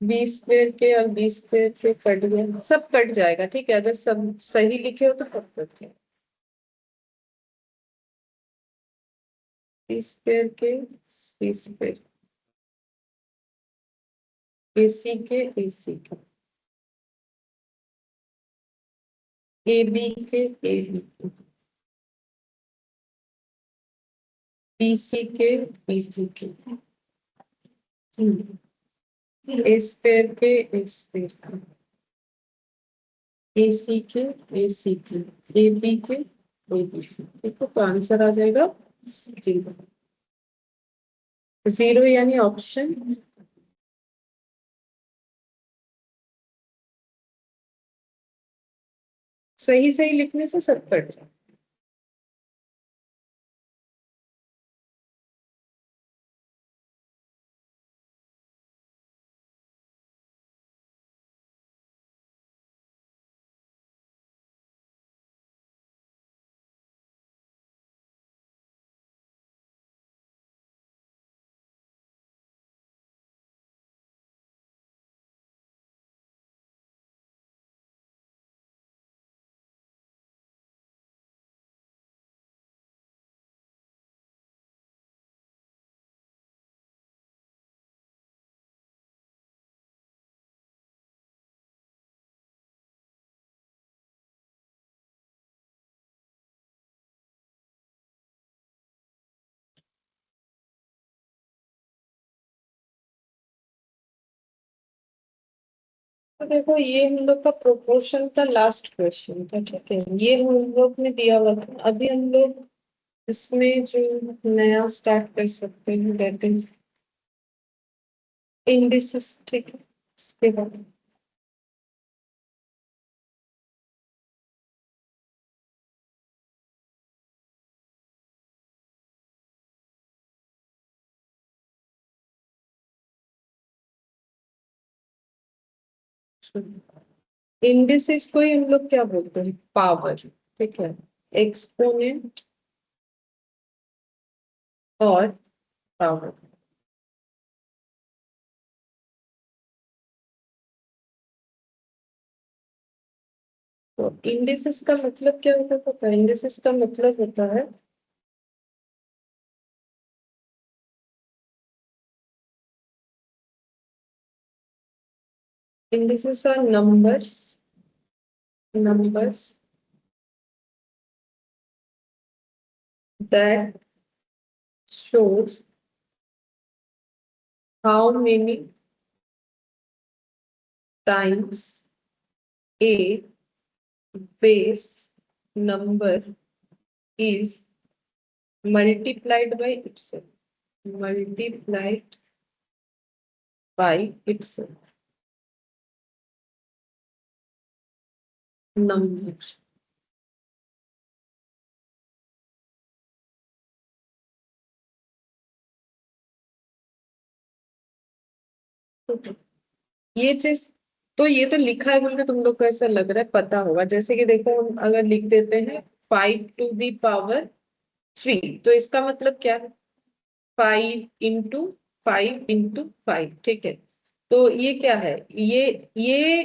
बी स्क्वेयर के और बी स्क्वेयर के कट गया, सब कट जाएगा, ठीक है, अगर सब सही लिखे हो तो कट करते हैं। बी स्क्वेयर के C square, A C K A C K, A B के ए बी के, बी सी के बी सी के, ए स्क्वेयर के ए स्क्वेयर के, ए सी K A C K, A B के ए बी के, ठीक है, तो आंसर आ जाएगा जीरो। जीरो यानी ऑप्शन सही सही लिखने से सब कट जाए। तो देखो ये हम लोग का प्रोपोर्शन का लास्ट क्वेश्चन था, ठीक है, ये हम लोग ने दिया हुआ था। अभी हम लोग इसमें जो नया स्टार्ट कर सकते हैं दैट इज इंडिसेस, ठीक है। इसके बाद इंडिसेस को ही हम लोग क्या बोलते हैं, पावर, ठीक है, एक्सपोनेंट और पावर। तो इंडिसेस का मतलब क्या होता है पता है? इंडिसेस का मतलब होता है indices are numbers that shows how many times a base number is multiplied by itself, multiplied by itself, number। ये चीज, तो ये तो लिखा है बोल के तुम लोग को ऐसा लग रहा है पता होगा, जैसे कि देखो हम अगर लिख देते हैं 5 to the power 3, तो इसका मतलब क्या है, 5 into 5 into 5, ठीक है। तो ये क्या है, ये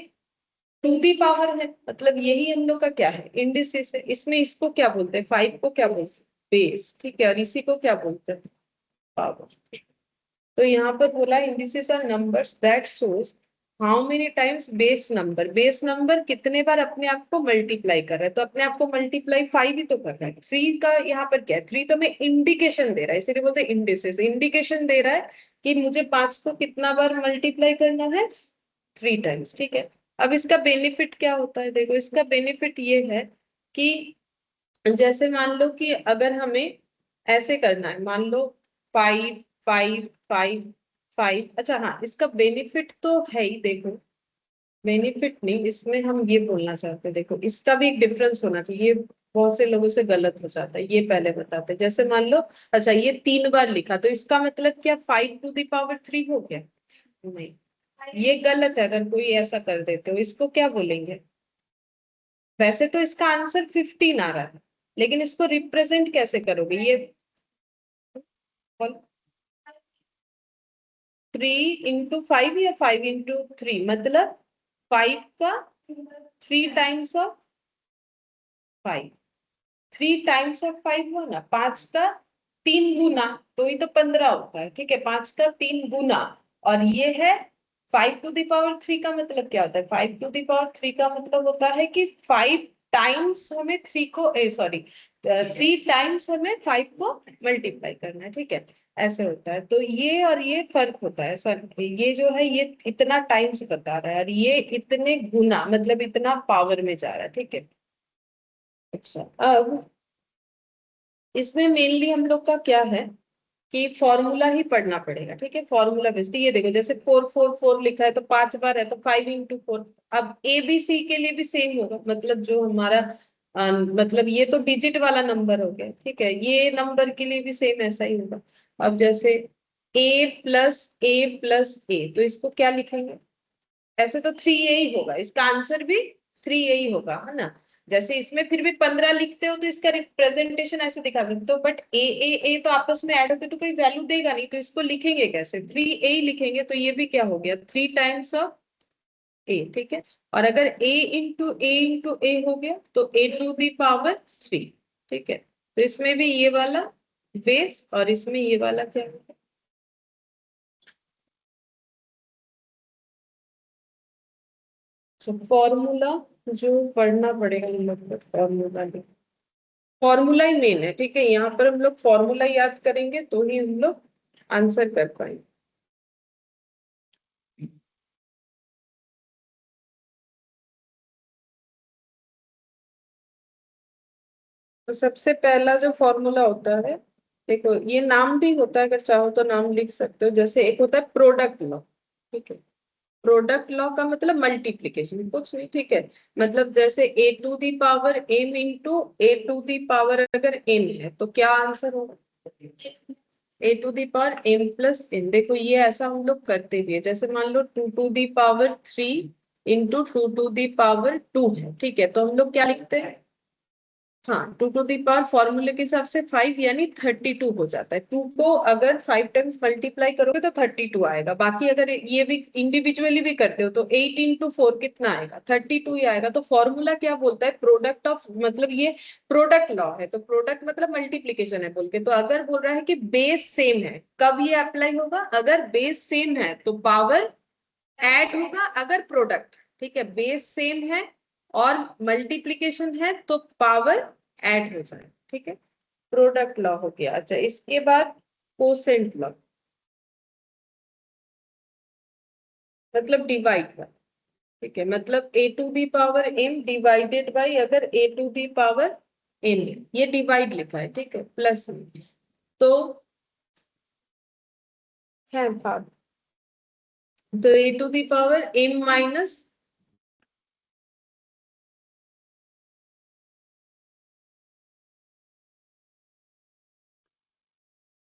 टू दी पावर है, मतलब यही हम लोग का क्या है, इंडिसेस है। इसमें इसको क्या बोलते हैं, 5 को क्या बोलते हैं, बेस, ठीक है, और इसी को क्या बोलते हैं, पावर। तो यहाँ पर बोला indices are numbers that shows how many times base number, base number कितने बार अपने आप को मल्टीप्लाई कर रहा है, तो अपने आप को मल्टीप्लाई 5 ही तो कर रहा है। 3 का यहाँ पर क्या है, 3 तो मैं इंडिकेशन दे रहा है, इसीलिए बोलते हैं इंडिसेस, इंडिकेशन दे रहा है कि मुझे 5 को कितना बार मल्टीप्लाई करना है, 3 टाइम्स, ठीक है। अब इसका बेनिफिट क्या होता है, देखो इसका बेनिफिट ये है कि जैसे मान लो कि अगर हमें ऐसे करना है, मान लो 5 5 5 5, अच्छा हाँ, इसका बेनिफिट तो है ही, देखो बेनिफिट नहीं, इसमें हम ये बोलना चाहते हैं, देखो इसका भी एक डिफरेंस होना चाहिए, ये बहुत से लोगों से गलत हो जाता है, ये पहले बताते हैं। जैसे मान लो, अच्छा ये 3 बार लिखा, तो इसका मतलब क्या 5 to the power 3 हो गया, नहीं, ये गलत है। अगर कोई ऐसा कर देते हो, इसको क्या बोलेंगे, वैसे तो इसका आंसर 15 आ रहा है, लेकिन इसको रिप्रेजेंट कैसे करोगे, ये 3 into 5 या 5 into 3, मतलब 5 का 3 टाइम्स ऑफ 5, 3 टाइम्स ऑफ 5 हुआ ना, 5 का 3 गुना, तो ये तो 15 होता है, ठीक है, 5 का 3 गुना। और ये है 5 to the power 3 का मतलब क्या होता है, 5 to the power 3 का मतलब होता है कि 5 टाइम्स हमें 3 को, सॉरी, 3 टाइम्स हमें 5 को मल्टीप्लाई करना है, ठीक है, ऐसे होता है। तो ये और ये फर्क होता है सर, ये जो है ये इतना टाइम्स बता रहा है, और ये इतने गुना मतलब इतना पावर में जा रहा है, ठीक है। अच्छा, अब इसमें मेनली हम लोग का क्या है कि फॉर्मूला ही पढ़ना पड़ेगा, ठीक है, फॉर्मूला बेस्ड। ये देखो जैसे 4 4 4 लिखा है, तो 5 बार है, तो 5 into 4। अब ए बी सी के लिए भी सेम होगा, मतलब जो हमारा मतलब ये तो डिजिट वाला नंबर हो गया, ठीक है, ये नंबर के लिए भी सेम ऐसा ही होगा। अब जैसे a+a+a, तो इसको क्या लिखेंगे, ऐसे तो 3a ही होगा, इसका आंसर भी 3a ही होगा, है ना। जैसे इसमें फिर भी 15 लिखते हो, तो इसका रिप्रेजेंटेशन ऐसे दिखा सकते हो, बट ए तो आपस में ऐड होकर तो कोई वैल्यू देगा नहीं, तो इसको लिखेंगे कैसे, 3a ही लिखेंगे, तो ये भी क्या हो गया, 3 टाइम्स ऑफ a, ठीक है। और अगर a into a हो गया, तो a to the power 3, ठीक है। तो इसमें भी ये वाला बेस, और इसमें ये वाला क्या है, फॉर्मूला जो पढ़ना पड़ेगा, मतलब फॉर्मूला, फॉर्मूला ही मेन है, ठीक है, यहाँ पर हम लोग फॉर्मूला याद करेंगे तो ही हम लोग आंसर कर पाएंगे। तो सबसे पहला जो फॉर्मूला होता है, देखो ये नाम भी होता है, अगर चाहो तो नाम लिख सकते हो। जैसे एक होता है प्रोडक्ट लॉ, ठीक है। प्रोडक्ट लॉ का मतलब मल्टीप्लीकेशन, कुछ नहीं, ठीक है। मतलब जैसे A to the power M into A to the power अगर एन है तो क्या आंसर होगा, A to the power M plus N. देखो ये ऐसा हम लोग करते भी है। जैसे मान लो two to the power three into two to the power two है, ठीक है। तो हम लोग क्या लिखते हैं, हाँ, टू टू दी पावर फॉर्मूले के हिसाब से 5 यानी 32 हो जाता है। 2 को अगर 5 टाइम्स मल्टीप्लाई करोगे तो 32 आएगा। बाकी अगर ये भी इंडिविजुअली भी करते हो तो 8 इंटू 4 कितना आएगा, 32 ही आएगा। तो फॉर्मूला क्या बोलता है, प्रोडक्ट ऑफ, मतलब ये प्रोडक्ट लॉ है। तो प्रोडक्ट मतलब मल्टीप्लीकेशन है बोल के। तो अगर बोल रहा है कि बेस सेम है, कब ये अप्लाई होगा, अगर बेस सेम है तो पावर ऐड होगा। अगर प्रोडक्ट, ठीक है, बेस सेम है और मल्टीप्लीकेशन है तो पावर ऐड हो जाए, ठीक है। प्रोडक्ट लॉ हो गया। अच्छा, इसके बाद कोसेंट लॉ, मतलब डिवाइड बाय, ठीक है। मतलब A to the power M divided by अगर A to the power N है, ये डिवाइड लिखा है, ठीक है, प्लस तो है भाग। तो A to the power M minus,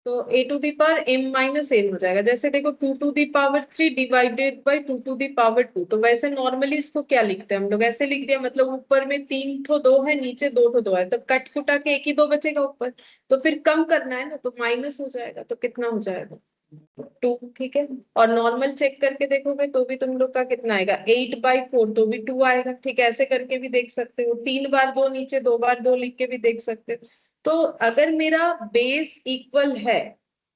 तो A to the power M minus N हो जाएगा। जैसे देखो two to the power three divided by two to the power two. तो वैसे नॉर्मली इसको क्या लिखते हैं हम लोग, ऐसे लिख दिया, मतलब ऊपर में 3 ठो दो है, नीचे 2 ठो दो है, तो कट कुटा के एक ही दो बचेगा ऊपर। तो फिर कम करना है ना, तो माइनस हो जाएगा। तो कितना हो जाएगा, 2, ठीक है। और नॉर्मल चेक करके देखोगे तो भी तुम लोग का कितना आएगा, 8/4, तो भी 2 आएगा, ठीक है। ऐसे करके भी देख सकते हो, 3 बार 2 नीचे 2 बार 2 लिख के भी देख सकते हो। तो अगर मेरा बेस इक्वल है,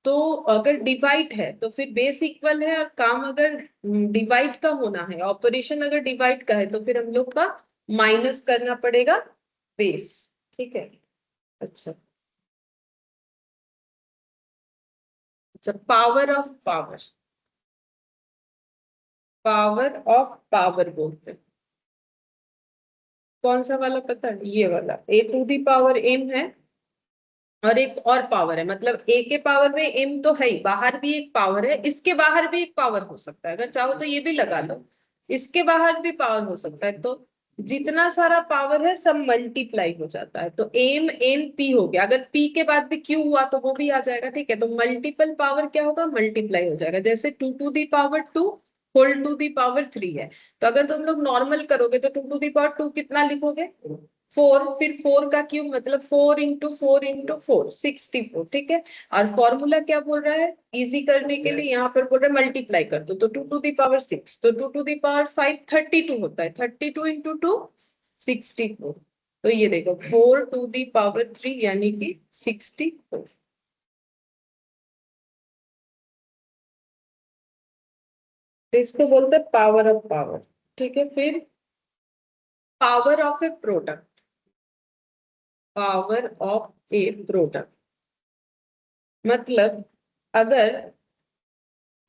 तो अगर डिवाइड है तो फिर बेस इक्वल है, और काम अगर डिवाइड का होना है, ऑपरेशन अगर डिवाइड का है, तो फिर हम लोग का माइनस करना पड़ेगा बेस, ठीक है। अच्छा, अच्छा, power of power, power of power बोलते हैं। कौन सा वाला पता है, ये वाला ए टू दी पावर एम है, और एक और पावर है। मतलब ए के पावर में एम तो है ही, बाहर भी एक पावर है, इसके बाहर भी एक पावर हो सकता है, अगर चाहो तो ये भी लगा लो, इसके बाहर भी पावर हो सकता है। तो जितना सारा पावर है सब मल्टीप्लाई हो जाता है। तो एम एन पी हो गया, अगर पी के बाद भी क्यू हुआ तो वो भी आ जाएगा, ठीक है। तो मल्टीपल पावर क्या होगा, मल्टीप्लाई हो जाएगा। जैसे two to the power two whole to the power three है, तो अगर तुम लोग नॉर्मल करोगे तो two to the power two कितना लिखोगे, 4, फिर 4 का क्यूब मतलब 4 इंटू 4 64, ठीक है। और फॉर्मूला क्या बोल रहा है, इजी करने के लिए यहाँ पर बोल रहा है मल्टीप्लाई कर दो। तो टू टू दी पावर 6, तो टू टू दी पावर 5 32 होता है, 32 इंटू 2 64। तो ये देखो 4 टू दी पावर 3 यानी कि 64। तो इसको बोलते हैं पावर ऑफ पावर, ठीक है। फिर power of A product, power of A product मतलब अगर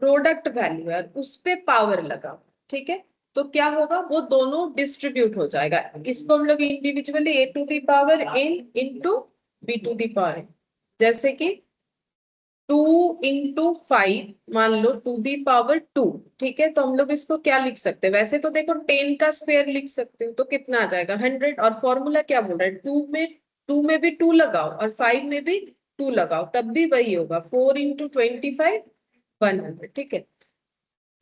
प्रोडक्ट वैल्यू है उस पे पावर लगा, ठीक है, तो क्या होगा, वो दोनों डिस्ट्रीब्यूट हो जाएगा। इसको हम लोग individually A to the power N into B to the power, जैसे कि 2 इंटू 5 मान लो टू दी पावर 2, ठीक है। तो हम लोग इसको क्या लिख सकते हैं, वैसे तो देखो 10 का स्क्वायर लिख सकते हो, तो कितना आ जाएगा 100। और फॉर्मूला क्या बोल रहा है, टू में भी 2 लगाओ और 5 में भी 2 लगाओ, तब भी वही होगा, 4 इंटू 25 100, ठीक है।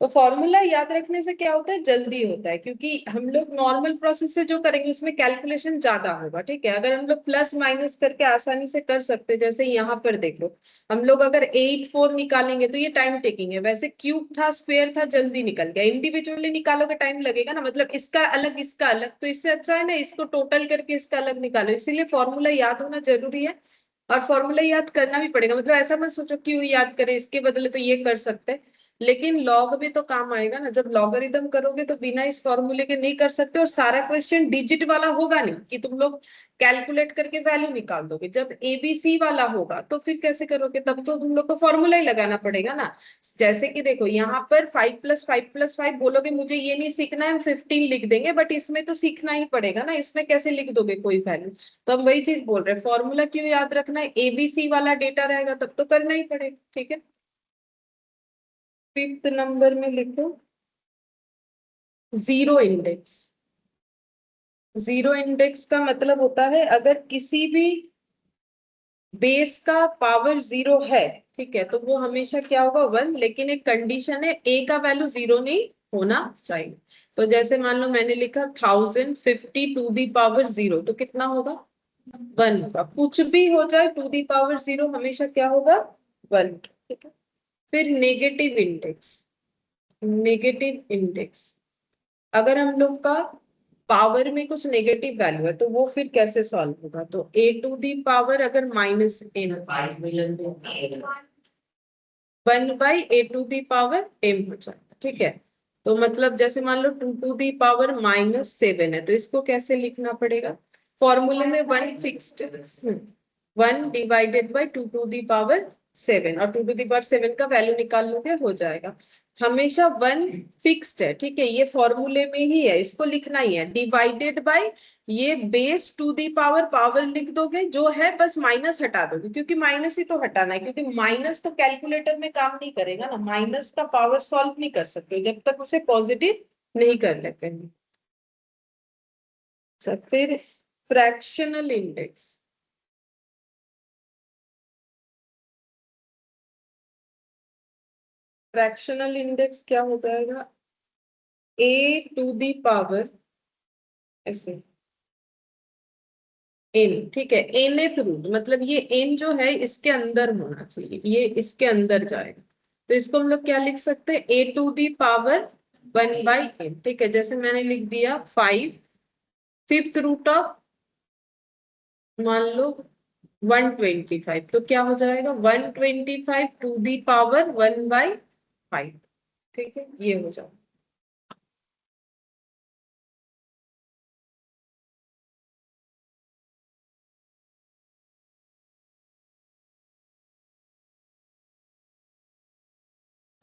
तो फॉर्मूला याद रखने से क्या होता है, जल्दी होता है, क्योंकि हम लोग नॉर्मल प्रोसेस से जो करेंगे उसमें कैलकुलेशन ज्यादा होगा, ठीक है। अगर हम लोग प्लस माइनस करके आसानी से कर सकते हैं, जैसे यहाँ पर देखो, हम लोग अगर 8 4 निकालेंगे तो ये टाइम टेकिंग है। वैसे क्यूब था स्क्वायर था जल्दी निकल गया, इंडिविजुअली निकालोगे टाइम लगेगा ना, मतलब इसका अलग इसका अलग, तो इससे अच्छा है ना इसको टोटल करके इसका अलग निकालो। इसीलिए फॉर्मूला याद होना जरूरी है, और फॉर्मूला याद करना भी पड़ेगा। मतलब ऐसा मत सोचो क्यों याद करें, इसके बदले तो ये कर सकते हैं। लेकिन लॉग भी तो काम आएगा ना, जब लॉगरिदम करोगे तो बिना इस फॉर्मूले के नहीं कर सकते। और सारा क्वेश्चन डिजिट वाला होगा नहीं कि तुम लोग कैलकुलेट करके वैल्यू निकाल दोगे। जब एबीसी वाला होगा तो फिर कैसे करोगे, तब तो तुम लोग को फॉर्मूला ही लगाना पड़ेगा ना। जैसे कि देखो यहाँ पर 5 + 5 + 5 बोलोगे, मुझे ये नहीं सीखना है, हम 15 लिख देंगे, बट इसमें तो सीखना ही पड़ेगा ना, इसमें कैसे लिख दोगे कोई वैल्यू। तो हम वही चीज बोल रहे हैं, फॉर्मूला क्यों याद रखना है, एबीसी वाला डेटा रहेगा तब तो करना ही पड़ेगा, ठीक है। 5th नंबर में लिखो जीरो इंडेक्स। जीरो इंडेक्स का मतलब होता है अगर किसी भी बेस का पावर जीरो है, ठीक है, तो वो हमेशा क्या होगा, 1। लेकिन एक कंडीशन है, ए का वैल्यू जीरो नहीं होना चाहिए। तो जैसे मान लो मैंने लिखा 1050 टू दी पावर 0, तो कितना होगा, 1 होगा। कुछ भी हो जाए टू दी पावर 0 हमेशा क्या होगा, 1, ठीक है। फिर नेगेटिव इंडेक्स। नेगेटिव इंडेक्स, अगर हम लोग का पावर में कुछ नेगेटिव वैल्यू है तो वो फिर कैसे सॉल्व होगा, तो a टू दी पावर अगर -n, 1/a to the power m हो जाएगा, ठीक है। तो मतलब जैसे मान लो 2 टू दी पावर -7 है, तो इसको कैसे लिखना पड़ेगा, फॉर्मूले में 1 fixed, 1 divided by 2 to the power 7, और 2 टू दी पावर 7 का वैल्यू निकाल लोगे, हो जाएगा। हमेशा 1 फिक्स्ड है, ठीक है, ये फॉर्मूले में ही है, इसको लिखना ही है, डिवाइडेड बाय ये base to the power, power लिख दोगे जो है, बस माइनस हटा दोगे, क्योंकि माइनस ही तो हटाना है, क्योंकि माइनस तो कैलकुलेटर में काम नहीं करेगा ना, माइनस का पावर सॉल्व नहीं कर सकते जब तक उसे पॉजिटिव नहीं कर लेते हैं। अच्छा, फिर फ्रैक्शनल इंडेक्स। फ्रैक्शनल इंडेक्स क्या हो जाएगा, a टू दी पावर, ऐसे एन, ठीक है, nth रूट, मतलब ये एन जो है इसके अंदर होना चाहिए, ये इसके अंदर जाएगा, तो इसको हम लोग क्या लिख सकते हैं, a to the power 1/n, ठीक है। जैसे मैंने लिख दिया 5, फिफ्थ रूट ऑफ मान लो 125, तो क्या हो जाएगा, 125 टू दी पावर 1/5, ठीक है, ये हो जाएगा।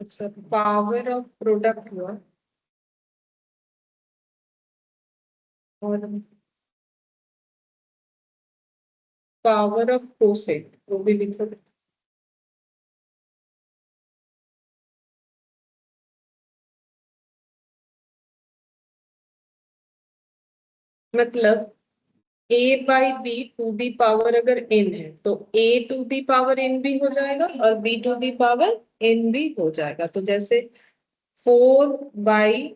अच्छा, पावर ऑफ प्रोडक्ट हुआ, और पावर ऑफ कोसेट वो भी लिखो। मतलब a/b टू दी पावर अगर n है तो a to the power n भी हो जाएगा और b to the power n भी हो जाएगा। तो जैसे 4/2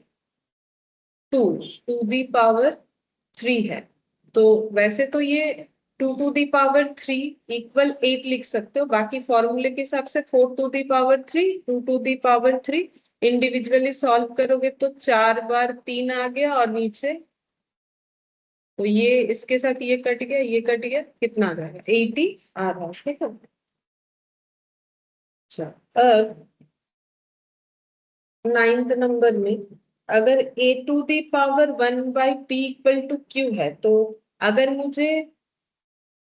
टू दी पावर 3 है, तो वैसे तो ये 2 टू दी पावर 3 इक्वल 8 लिख सकते हो, बाकी फॉर्मूले के हिसाब से 4 to the power 3, 2 to the power 3 individually solve करोगे तो 4 बार 3 आ गया, और नीचे तो ये इसके साथ ये कट गया, ये कट गया, कितना आ जाएगा, 80 आ रहा है, ठीक है। अच्छा, अब 9th नंबर में अगर a to the power 1/p = q है, तो अगर मुझे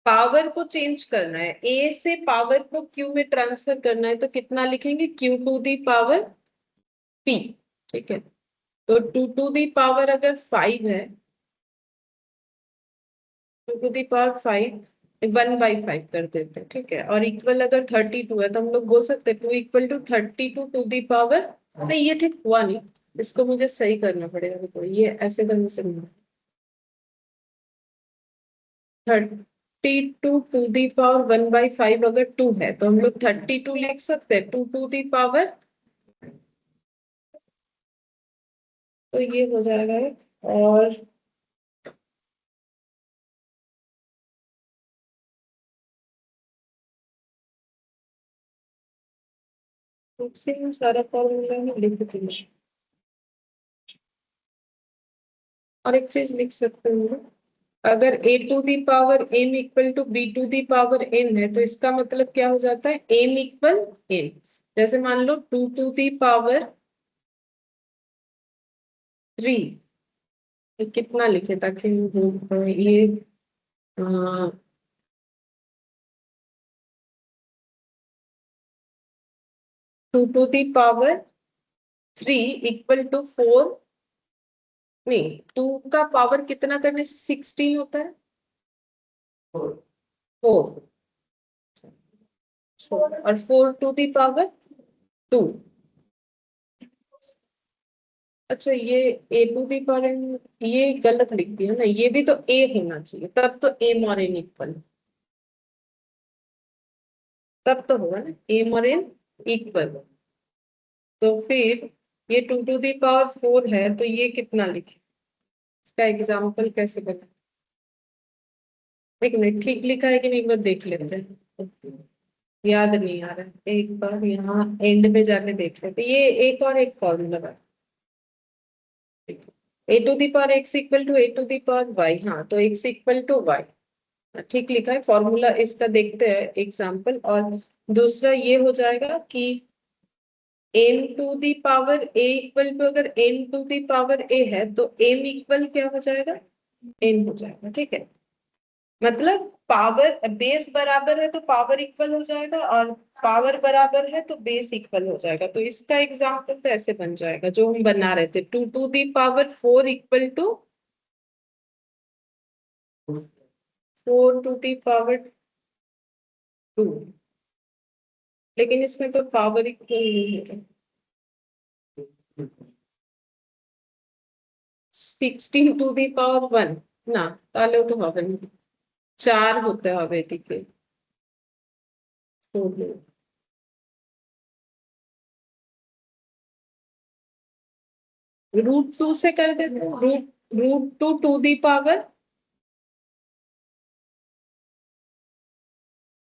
पावर को चेंज करना है, a से पावर को q में ट्रांसफर करना है, तो कितना लिखेंगे, q to the power p, ठीक है। तो 2 टू दी पावर अगर 5 है, 2 टू दी पावर 5 1/5 कर देते हैं, ठीक है, और इक्वल अगर 32 है तो हम लोग बोल सकते हैं 2 = 32 टू दी पावर, नहीं ये ठीक हुआ नहीं, इसको मुझे सही करना पड़ेगा, देखो ये ऐसे करने से नहीं, 32 टू दी पावर 1/5 अगर 2 है तो हम लोग 32 लिख सकते हैं, 2 टू दी पावर, तो ये हो जाएगा एक, और मैक्सिमम सारा फॉर्मूला ही लिख दूंगा। और एक चीज लिख सकते हैं, अगर a to the power m = b to the power n है, तो इसका मतलब क्या हो जाता है, m = n। जैसे मान लो 2 टू दी पावर 3, कितना लिखे ताकि ये two to the power 3 equal to 4, नहीं 2 का पावर कितना करने से 16 होता है? 4, और 4 टू दी पावर 2। अच्छा ये ए टू दी पावर, ये गलत लिख दिया ना, ये भी तो ए होना चाहिए, तब तो एम और एन इक्वल, तब तो होगा ना एम और एन इक्वल। तो फिर ये टू टू दी पावर 4 है, तो ये कितना लिखे, इसका एग्जाम्पल कैसे बना? एक मिनट, ठीक लिखा है कि नहीं एक बार देख लेते हैं, याद नहीं आ रहा है, एक बार यहाँ एंड में जाके देख लेते हैं। ये एक और एक फॉर्मूला है, A to the power X equal to A to the power Y, हाँ तो एक्स इक्वल टू वाई, ठीक लिखा है फॉर्मूला। इसका देखते हैं एग्जाम्पल। और दूसरा ये हो जाएगा कि M to the power A equal to, अगर N to the power A है तो एम इक्वल क्या हो जाएगा, एन हो जाएगा, ठीक है। मतलब पावर बेस बराबर है तो पावर इक्वल हो जाएगा, और पावर बराबर है तो बेस इक्वल हो जाएगा। तो इसका एग्जाम्पल तो ऐसे बन जाएगा जो हम बना रहे थे, two to the power 4 equal to 4 to the power 2, लेकिन इसमें तो पावर इक्वल नहीं है। 16 टू दी पावर 1 না, তাহলেও তো হবে না, 4 হতে হবে এদিকে। √2 से कर देते हैं, √2 टू दी पावर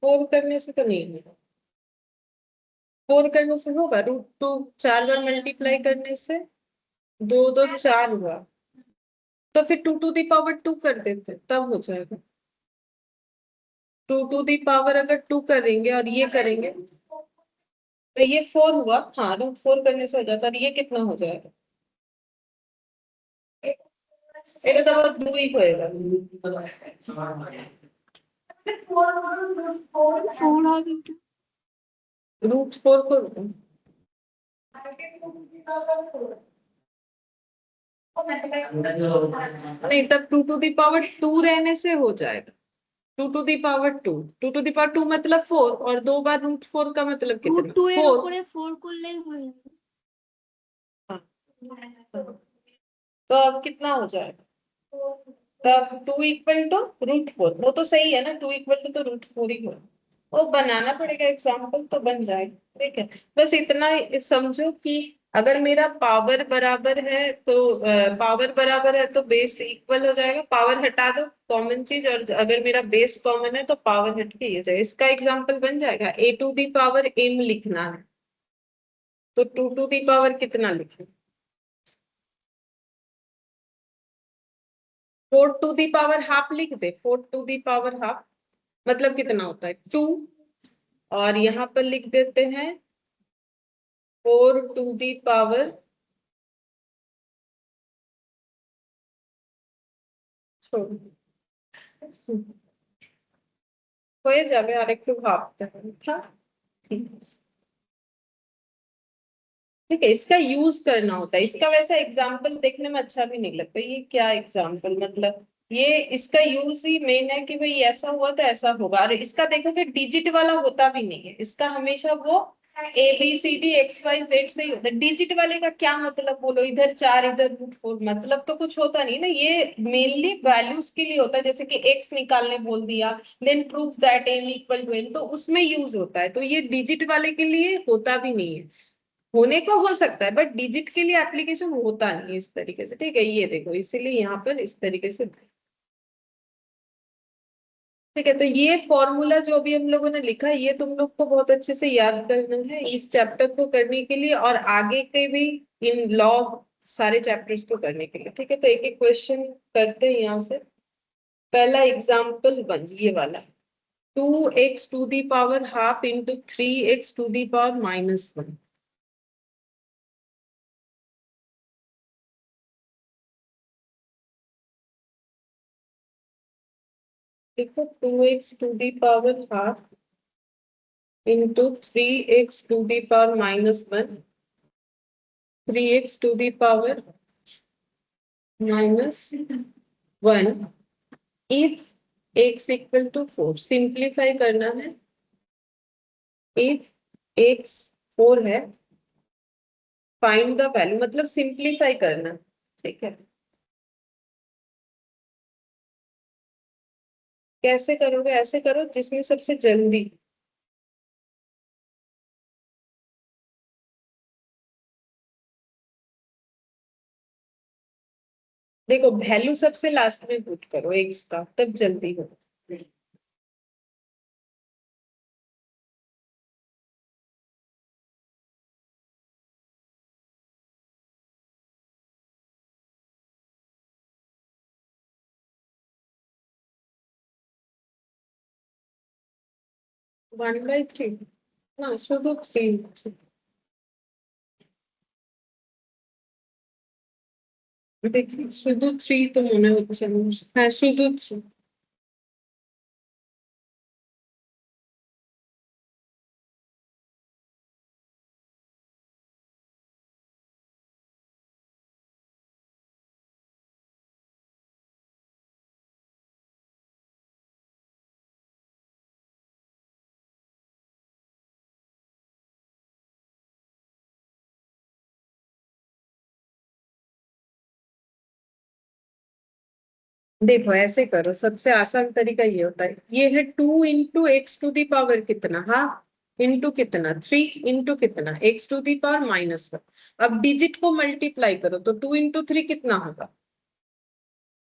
4 करने से तो नहीं होगा, 4 करने से होगा, √2 4 बार मल्टीप्लाई करने से 2 2 4 हुआ, तो फिर 2 टू दी पावर 2 कर देते तब हो जाएगा। 2 टू दी पावर अगर 2 करेंगे और ये करेंगे तो ये 4 हुआ, हाँ √4 करने से हो जाता है, और ये कितना हो जाएगा, এটা তো আবার 2 হয়ে গেল। फोर आ गई। √4 করবো, नहीं तब 2 टू दी पावर 2 रहने से हो जाएगा, 2 to the power 2, 2 to the power 2 मतलब 4, और 2 बार √4 का मतलब रूट कितना, 2 এর 4। উপরে 4 করলেই হয়ে যাবে। हाँ, तो अब कितना हो जाएगा, तब 2 इक्वल टू √4, वो तो सही है ना, 2 इक्वल टू तो √4 ही हो, वो बनाना पड़ेगा एग्जाम्पल तो बन जाएगा, ठीक है। बस इतना ही समझो कि अगर मेरा पावर बराबर है तो पावर बराबर है तो बेस इक्वल हो जाएगा, पावर हटा दो कॉमन चीज, और अगर मेरा बेस कॉमन है तो पावर हट के ही हो जाएगा। इसका एग्जाम्पल बन जाएगा, ए टू दी पावर एम लिखना है तो 2 टू दी पावर कितना लिखें, 4 टू दी पावर हाफ लिख दे, 4 टू दी पावर हाफ मतलब कितना होता है 2, और यहाँ पर लिख देते हैं 4 टू दी पावर, छोड़ो হয়ে যাবে, আরেকটু ভাবতে হবে, হ্যাঁ ঠিক আছে। ठीक है, इसका यूज करना होता है, इसका वैसा एग्जाम्पल देखने में अच्छा भी नहीं लगता, ये क्या एग्जाम्पल मतलब, ये इसका यूज ही मेन है कि भाई ऐसा हुआ तो ऐसा होगा, और इसका देखो कि डिजिट वाला होता भी नहीं है, इसका हमेशा वो ABCD XYZ से ही होता है। डिजिट वाले का क्या मतलब बोलो, इधर 4 इधर √4, मतलब तो कुछ होता नहीं ना, ये मेनली वैल्यूज के लिए होता है, जैसे कि एक्स निकालने बोल दिया, then prove that m equal to n, तो उसमें यूज होता है, तो ये डिजिट वाले के लिए होता भी नहीं है, होने को हो सकता है बट डिजिट के लिए एप्लीकेशन होता नहीं है इस तरीके से, ठीक है। ये देखो इसीलिए यहाँ पर इस तरीके से, ठीक है। तो ये फॉर्मूला जो अभी हम लोगों ने लिखा है ये तुम लोग को बहुत अच्छे से याद करना है इस चैप्टर को करने के लिए, और आगे के भी इन लॉ सारे चैप्टर्स को करने के लिए, ठीक है। तो एक एक क्वेश्चन करते हैं यहाँ से। पहला एग्जाम्पल 1 ये वाला, 2x to the power half into 3x to the power -1, देखो 2x to the power half into 3x to the power -1, 3x to the power -1 if x equal to 4। Simplify करना है। इफ x 4 है, find the value, मतलब simplify करना। ठीक है, कैसे करोगे? ऐसे करो जिसमें सबसे जल्दी। देखो वैल्यू सबसे लास्ट में पुट करो एक्स का, तब जल्दी हो। 1/3 না, শুধু 3 হচ্ছে। দেখি শুধু 3 তো মনে হচ্ছে আমার। হ্যাঁ শুধু 3। देखो ऐसे करो, सबसे आसान तरीका ये होता है, ये है 2 × x टू दी पावर कितना, हाँ, इंटू कितना 3 इंटू कितना x टू दी पावर -1। अब डिजिट को मल्टीप्लाई करो तो 2 × 3 कितना होगा?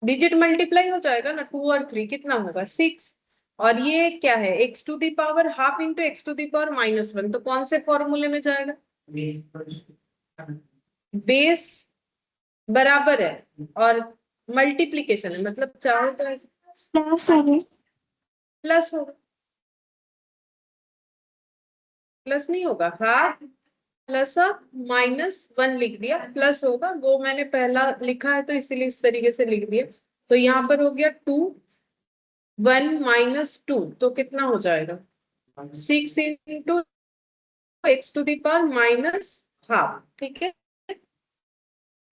डिजिट मल्टीप्लाई हो जाएगा ना, 2 और 3 कितना होगा 6। और ये क्या है, x to the power half into x to the power -1, तो कौन से फॉर्मूले में जाएगा? बेस बराबर है और मल्टीप्लीकेशन है, मतलब चाहो तो प्लस है प्लस होगा। प्लस नहीं होगा, हाफ प्लस -1 लिख दिया, प्लस होगा, वो मैंने पहला लिखा है तो इसीलिए इस तरीके से लिख दिया। तो यहाँ पर हो गया 2 1 -2, तो कितना हो जाएगा 6 into x to the power -half. ठीक है,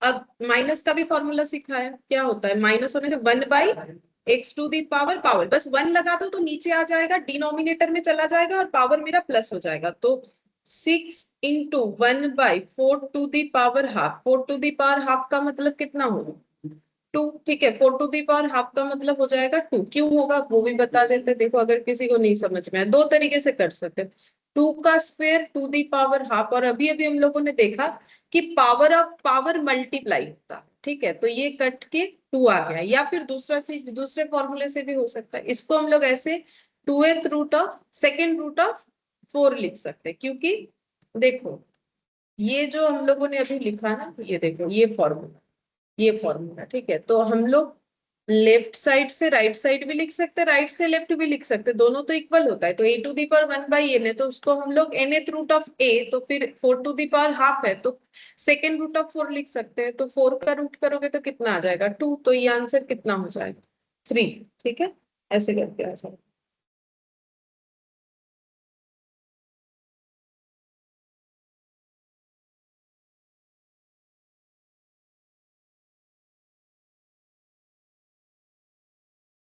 अब माइनस का भी फॉर्मूला सीखा है, क्या होता है माइनस होने से 1/x to the power power, बस 1 लगा दो तो नीचे आ जाएगा, डिनोमिनेटर में चला जाएगा और पावर मेरा प्लस हो जाएगा। तो 6 into 1/4 to the power half, 4 to the power half का मतलब कितना होगा 2। ठीक है, 4 टू दी पावर हाफ का मतलब हो जाएगा 2। क्यों होगा वो भी बता देते, देखो अगर किसी को नहीं समझ में आए, दो तरीके से कर सकते हैं। 2 का स्क्वायर 2 दी पावर हाफ, और अभी अभी हम लोगों ने देखा कि पावर ऑफ पावर मल्टीप्लाई होता है। ठीक है, तो ये कट के 2 आ गया, या फिर दूसरा चीज दूसरे फॉर्मूले से भी हो सकता है, इसको हम लोग ऐसे 2th root of second root of 4 लिख सकते हैं। क्योंकि देखो ये जो हम लोगों ने अभी लिखा ना, ये देखो ये फॉर्मूला ठीक है, तो हम लोग लेफ्ट साइड से राइट साइड भी लिख सकते हैं, राइट से लेफ्ट भी लिख सकते हैं, दोनों तो इक्वल होता है। तो a to the power 1/n है, तो उसको हम लोग nth रूट ऑफ a, तो फिर 4 टू दी पावर हाफ है तो सेकेंड रूट ऑफ 4 लिख सकते हैं। तो 4 का रूट करोगे तो कितना आ जाएगा 2, तो ये आंसर कितना हो जाएगा 3। ठीक है, ऐसे करके आ जाएगा।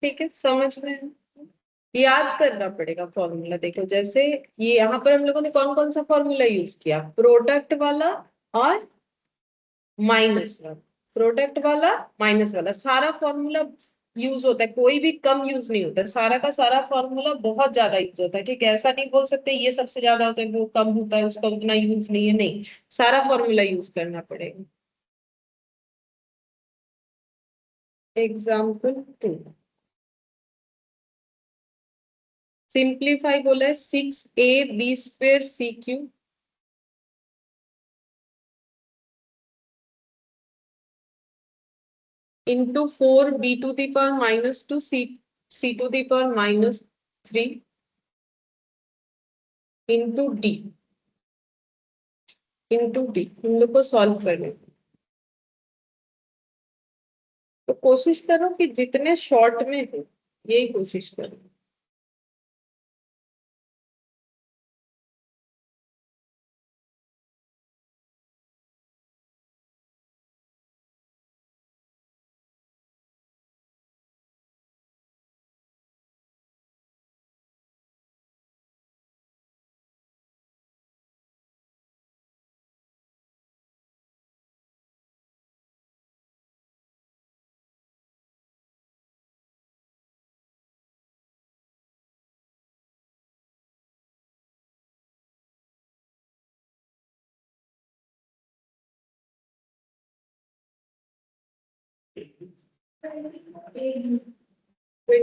ठीक है, समझ में है? याद करना पड़ेगा फॉर्मूला। देखो जैसे ये यहाँ पर हम लोगों ने कौन कौन सा फॉर्मूला यूज किया, प्रोडक्ट वाला और माइनस वाला, प्रोडक्ट वाला माइनस वाला, सारा फॉर्मूला यूज होता है, कोई भी कम यूज नहीं होता है, सारा का सारा फॉर्मूला बहुत ज्यादा यूज होता है। ठीक है, ऐसा नहीं बोल सकते ये सबसे ज्यादा होता है वो कम होता है उसका उतना यूज नहीं है, नहीं, सारा फॉर्मूला यूज करना पड़ेगा। एग्जाम्पल 2, सिंप्लीफाई बोला है 6ab² into 4b to the power -2 c to the power -3 into D हम लोग को सॉल्व करने। तो कोशिश करो कि जितने शॉर्ट में हो यही कोशिश करो।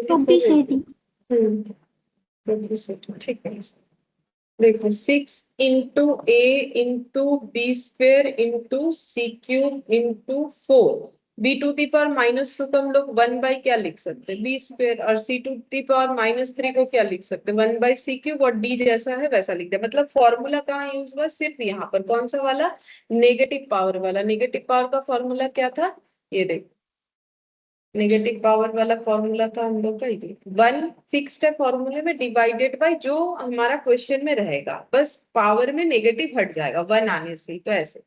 टोपी से थी। 20 ठीक है। देखो 6 into a into b square into c cube into 4 b to the power -2 को हम लोग 1 बाई क्या लिख सकते हैं, बी स्क्वेयर, और c टू दी पावर-3 को क्या लिख सकते हैं, 1/c क्यूब, और d जैसा है वैसा लिख दिया। मतलब फॉर्मूला कहाँ यूज हुआ, सिर्फ यहाँ पर। कौन सा वाला, नेगेटिव पावर वाला। नेगेटिव पावर का फॉर्मूला क्या था, ये देखो, नेगेटिव पावर वाला फॉर्मूला था हम लोग का ये 1 फिक्स्ड है फॉर्मूले में, डिवाइडेड बाय जो हमारा क्वेश्चन में रहेगा, बस पावर में नेगेटिव हट जाएगा 1 आने से ही, तो ऐसे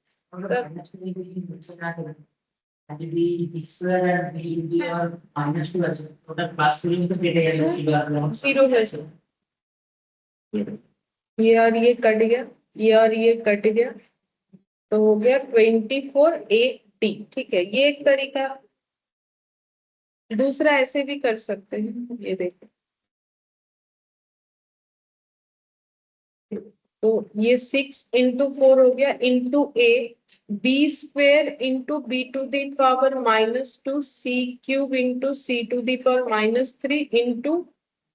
जीरो है। ये और ये कट गया, ये और ये कट गया, तो हो गया 24 a t। ठीक है, ये एक तरीका। दूसरा ऐसे भी कर सकते हैं, ये देखो, तो ये 6 into 4 हो गया, into A, B square into b to the power C cube into c to the power into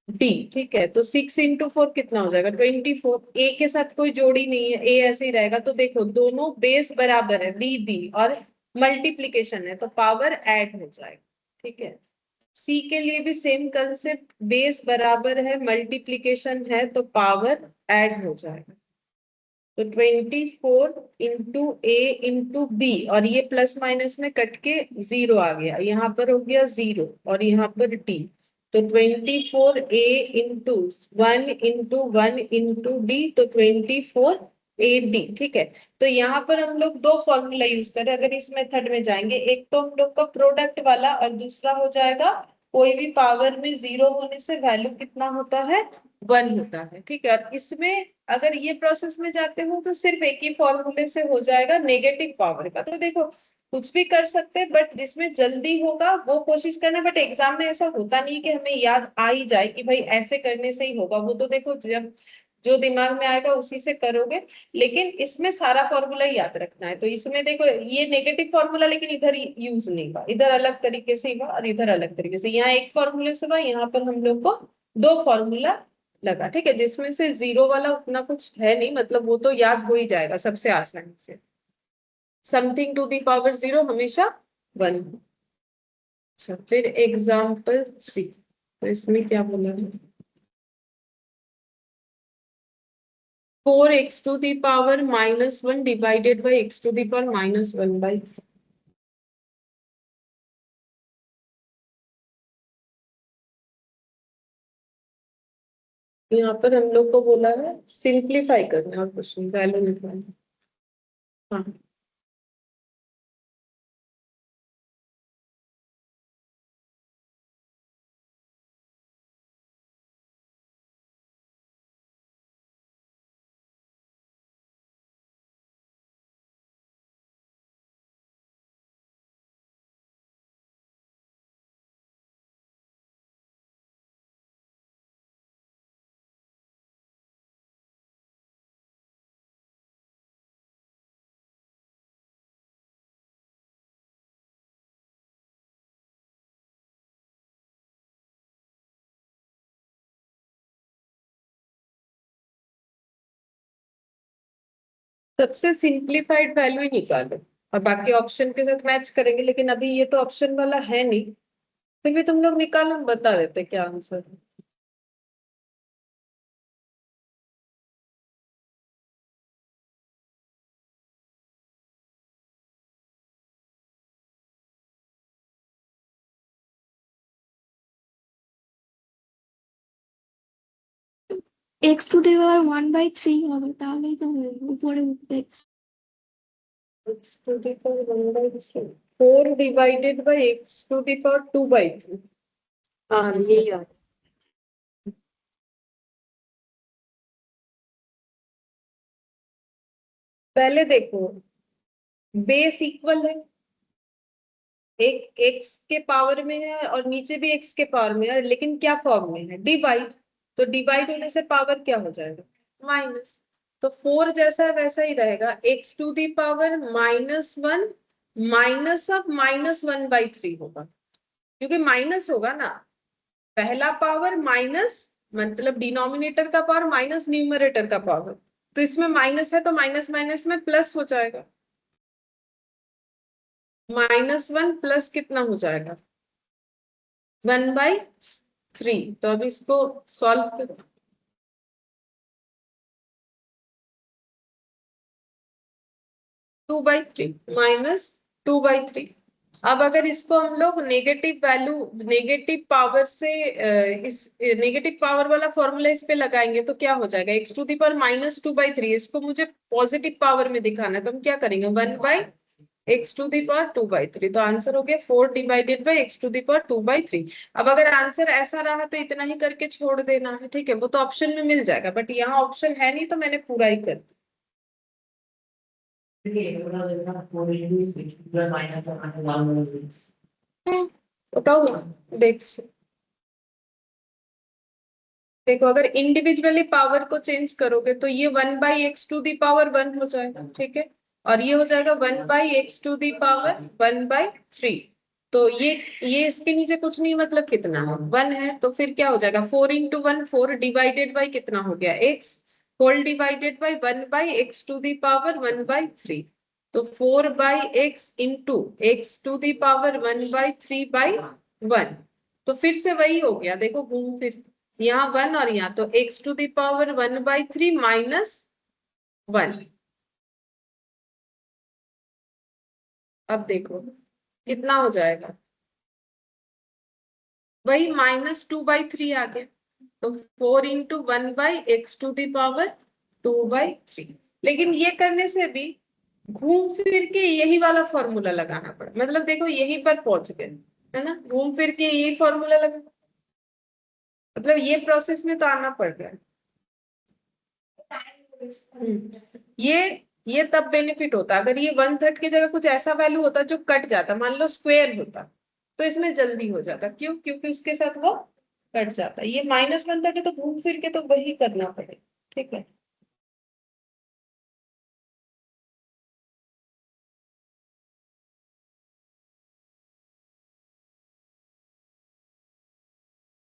D. ठीक है, तो 6 into 4 कितना हो जाएगा, 24। ए के साथ कोई जोड़ी नहीं है, ए ऐसे ही रहेगा। तो देखो दोनों बेस बराबर है, बी बी, और मल्टीप्लीकेशन है तो पावर ऐड हो जाएगा। ठीक है, सी के लिए भी सेम कंसेप्ट, बेस बराबर है, मल्टीप्लीकेशन है तो पावर ऐड हो जाएगा। तो 24 into a into b, और ये प्लस माइनस में कट के 0 आ गया, यहाँ पर हो गया 0 और यहाँ पर t। तो 24a into 1 into 1 into d, तो 24 ad। ठीक है, तो यहाँ पर हम लोग दो फॉर्मूला यूज करें अगर इस मेथड में जाएंगे। एक तो हम लोग का प्रोडक्ट वाला, और दूसरा हो जाएगा कोई भी पावर में 0 होने से वैल्यू कितना होता है, 1 होता है। ठीक है, और इसमें अगर ये प्रोसेस में जाते हो तो सिर्फ एक ही फॉर्मूले से हो जाएगा नेगेटिव पावर का। तो देखो कुछ भी कर सकते हैं, बट जिसमें जल्दी होगा वो कोशिश करना। बट एग्जाम में ऐसा होता नहीं कि हमें याद आ ही जाए कि भाई ऐसे करने से ही होगा, वो तो देखो जब जो दिमाग में आएगा उसी से करोगे। लेकिन इसमें सारा फॉर्मूला याद रखना है। तो इसमें देखो ये नेगेटिव फॉर्मूला, लेकिन इधर यूज नहीं हुआ, इधर अलग तरीके से हुआ और इधर अलग तरीके से। यहाँ एक फॉर्मूले से हुआ, यहाँ पर हम लोग को दो फॉर्मूला लगा। ठीक है, जिसमें से 0 वाला उतना कुछ है नहीं, मतलब वो तो याद हो ही जाएगा सबसे आसानी से। समथिंग टू दी पावर 0 हमेशा 1। अच्छा, फिर एग्जाम्पल 3, तो इसमें क्या बोला है, 4x⁻1 डिवाइडेड बाई x⁻1/3। यहाँ पर हम लोग को बोला है सिंप्लीफाई करना और कुछ नहीं, वैल्यू निकालना। हाँ, सबसे सिंप्लीफाइड वैल्यू ही निकालो और बाकी ऑप्शन के साथ मैच करेंगे। लेकिन अभी ये तो ऑप्शन वाला है नहीं, फिर भी तुम लोग निकालो, बता देते क्या आंसर है। x টু দি পাওয়ার 1/3 হবে, তাহলেই তো হয়ে যাবে, উপরে উঠবে x। x to the power 1/3 4 divided by x to the power 2/3 हाँ यही है। पहले देखो बेस इक्वल है, एक x के पावर में है और नीचे भी x के पावर में है, लेकिन क्या फॉर्म में है, डिवाइड। तो डिवाइड होने से पावर क्या हो जाएगा, माइनस। तो 4 जैसा है वैसा ही रहेगा, x to the power -1 minus अब -1/3 होगा, क्योंकि माइनस होगा ना, पहला पावर माइनस मतलब डिनोमिनेटर का पावर माइनस न्यूमरेटर का पावर, तो इसमें माइनस है तो माइनस माइनस में प्लस हो जाएगा, -1 प्लस कितना हो जाएगा 1/3। तो अब इसको सॉल्व करो, 2/3 -2/3। अब अगर इसको हम लोग नेगेटिव वैल्यू नेगेटिव पावर से इस नेगेटिव पावर वाला फॉर्मूला इस पे लगाएंगे तो क्या हो जाएगा, x टू दी पावर -2/3, इसको मुझे पॉजिटिव पावर में दिखाना है, तो हम क्या करेंगे 1/x टू दी पावर 2/3। तो आंसर हो गया 4 divided by x to the power 2/3। अब अगर आंसर ऐसा रहा तो इतना ही करके छोड़ देना है, ठीक है, वो तो ऑप्शन में मिल जाएगा, बट यहाँ ऑप्शन है नहीं तो मैंने पूरा ही कर दिया। बताओ ना, देख देखो अगर इंडिविजुअली पावर को चेंज करोगे तो ये 1/x टू दी पावर 1 हो जाएगा, ठीक है, और ये हो जाएगा 1/x टू दी पावर 1/3। तो ये इसके नीचे कुछ नहीं, मतलब कितना है 1 है, तो फिर क्या हो जाएगा 4 इंटू 1 4 डिवाइडेड बाई कितना हो गया x, whole divided by 1/x to the power 1/3। तो 4/x into x to the power 1/3/1। तो फिर से वही हो गया, देखो घूम फिर यहाँ 1 और यहाँ, तो x टू दी पावर 1/3 -1। अब देखो कितना हो जाएगा, वही -2/3 आ गया। तो 4 into 1/x to the power 2/3। लेकिन ये करने से भी घूम फिर के यही वाला फॉर्मूला लगाना पड़ा, मतलब देखो यहीं पर पहुंच गए, है ना, घूम फिर के यही फॉर्मूला लगा, मतलब ये प्रोसेस में तो आना पड़ रहा है। ये तब बेनिफिट होता अगर ये 1/3 की जगह कुछ ऐसा वैल्यू होता जो कट जाता, मान लो स्क्वायर होता, तो इसमें जल्दी हो जाता, क्यों, क्योंकि उसके साथ वो कट जाता। ये -1/3 है तो घूम फिर के तो वही करना पड़ेगा, ठीक है।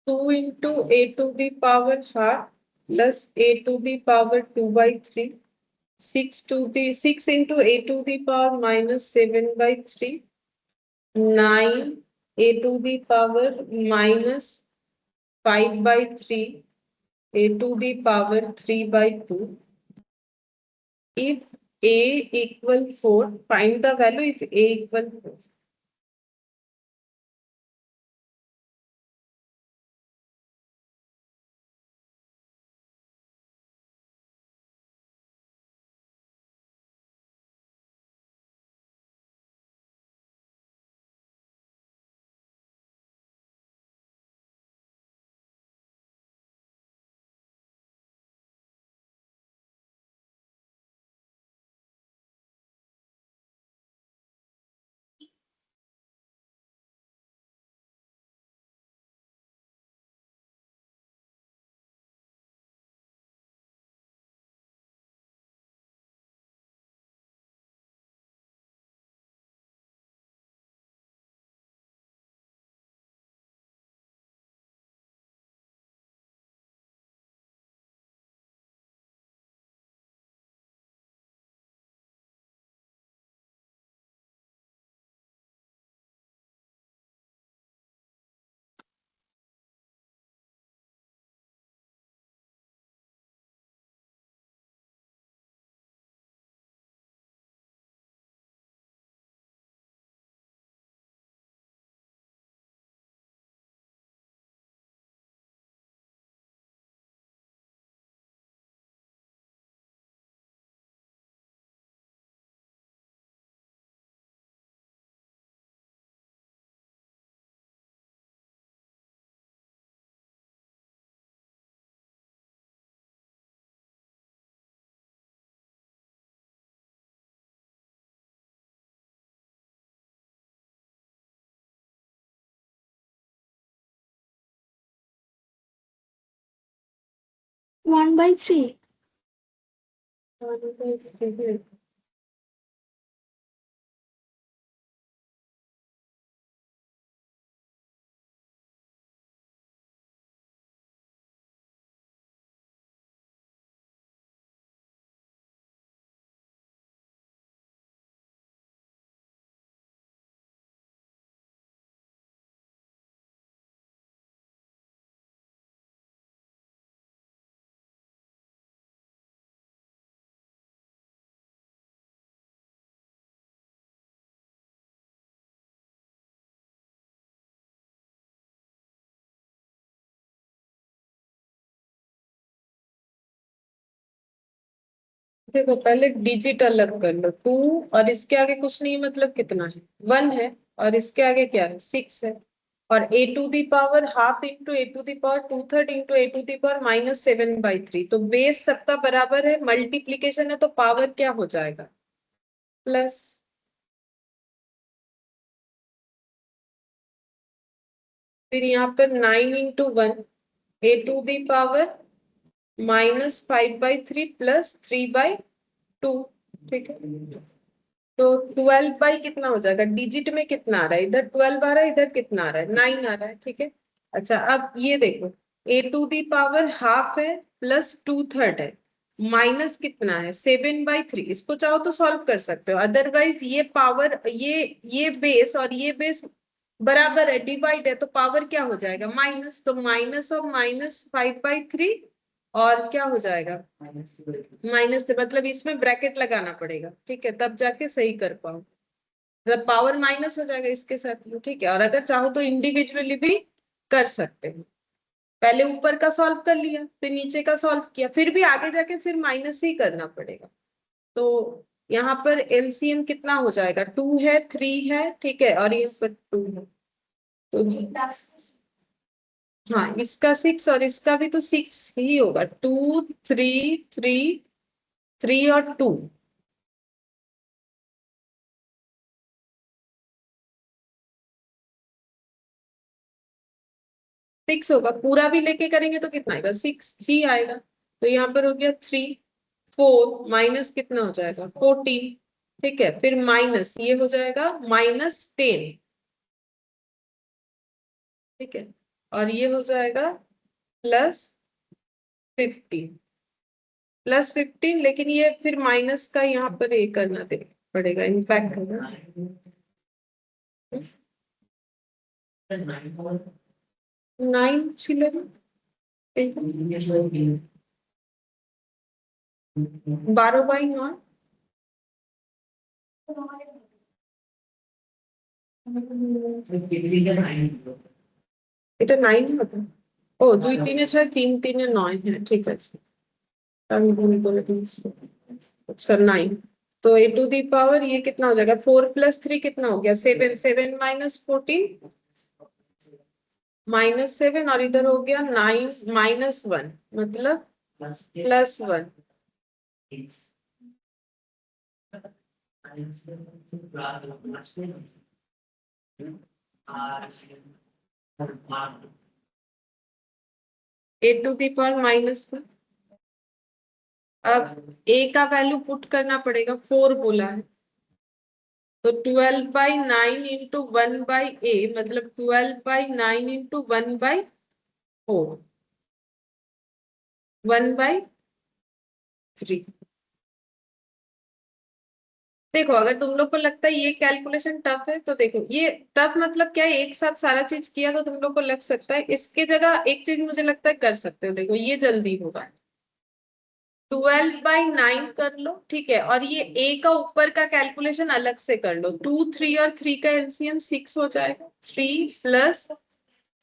Two into A to the power half plus a to the power 2/3, 6 into A to the power -7/3, 9 a to the power -5/3, a to the power 3/2. If a equal 4, find the value if a equal 4. 1/3। देखो पहले digit अलग कर लो, 2 और इसके आगे कुछ नहीं, मतलब कितना है, 1 है, और इसके आगे क्या है, 6 है, और a to the power half into a to the power 2/3 into a to the power -7/3। तो बेस सबका बराबर है, मल्टीप्लीकेशन है, तो पावर क्या हो जाएगा, प्लस। फिर यहाँ पर 9 into 1 a to the power -5/3 plus 3/2। ठीक है, तो 12 बाई कितना हो जाएगा, डिजिट में कितना आ रहा है, इधर 12 आ रहा है, इधर कितना आ रहा है, 9 आ रहा है। ठीक है, अच्छा अब ये देखो, a to the power half है प्लस 2/3 है, माइनस कितना है, 7/3। इसको चाहो तो सॉल्व कर सकते हो, अदरवाइज ये पावर, ये बेस और ये बेस बराबर है, डिवाइड है, तो पावर क्या हो जाएगा, माइनस। तो माइनस ऑफ -5/3, और क्या हो जाएगा, माइनस से, मतलब इसमें ब्रैकेट लगाना पड़ेगा, ठीक है, तब जाके सही कर पाओ, मतलब पावर माइनस हो जाएगा इसके साथ में। ठीक है, और अगर चाहो तो इंडिविजुअली भी कर सकते हो, पहले ऊपर का सॉल्व कर लिया, फिर नीचे का सॉल्व किया, फिर भी आगे जाके फिर माइनस ही करना पड़ेगा। तो यहाँ पर एलसीएम कितना हो जाएगा, 2 है, 3 है, ठीक है, और ये पर 2 है, तो हाँ इसका 6 और इसका भी तो 6 ही होगा, 2 3 3 3 और 2। 6 होगा, पूरा भी लेके करेंगे तो कितना आएगा, 6 ही आएगा। तो यहाँ पर हो गया 3 4 माइनस कितना हो जाएगा, 14। ठीक है, फिर माइनस ये हो जाएगा -10। ठीक है, और ये हो जाएगा +15, +15, लेकिन ये फिर माइनस का यहाँ पर ये करना दे पड़ेगा, इम्पैक्ट होगा। 9 ছিল না? এই তো। 12/9। এটা 9 হবে, ও 2 3 6 3 3 9, হ্যাঁ ঠিক আছে, আমি ভুল করে দিয়েছি। अच्छा 9, तो a टू दी पावर ये कितना हो जाएगा, 4 + 3 कितना हो गया, 7 7 - 14 -7, और इधर हो गया 9 -1, मतलब +1। a टू दी पावर -1, अब a का वैल्यू पुट करना पड़ेगा, 4 बोला है, तो 12/9 इंटू 1/a, मतलब 12/9 इंटू 1/4, 1/3। देखो अगर तुम लोग को लगता है ये कैलकुलेशन टफ है, तो देखो ये टफ मतलब क्या है, एक साथ सारा चीज किया तो तुम लोग को लग सकता है, इसके जगह एक चीज मुझे लगता है कर सकते हो, देखो ये जल्दी होगा, 12/9 कर लो, ठीक है, और ये a का ऊपर का कैलकुलेशन अलग से कर लो, 2 3 और 3 का एलसीएम 6 हो जाएगा, 3 +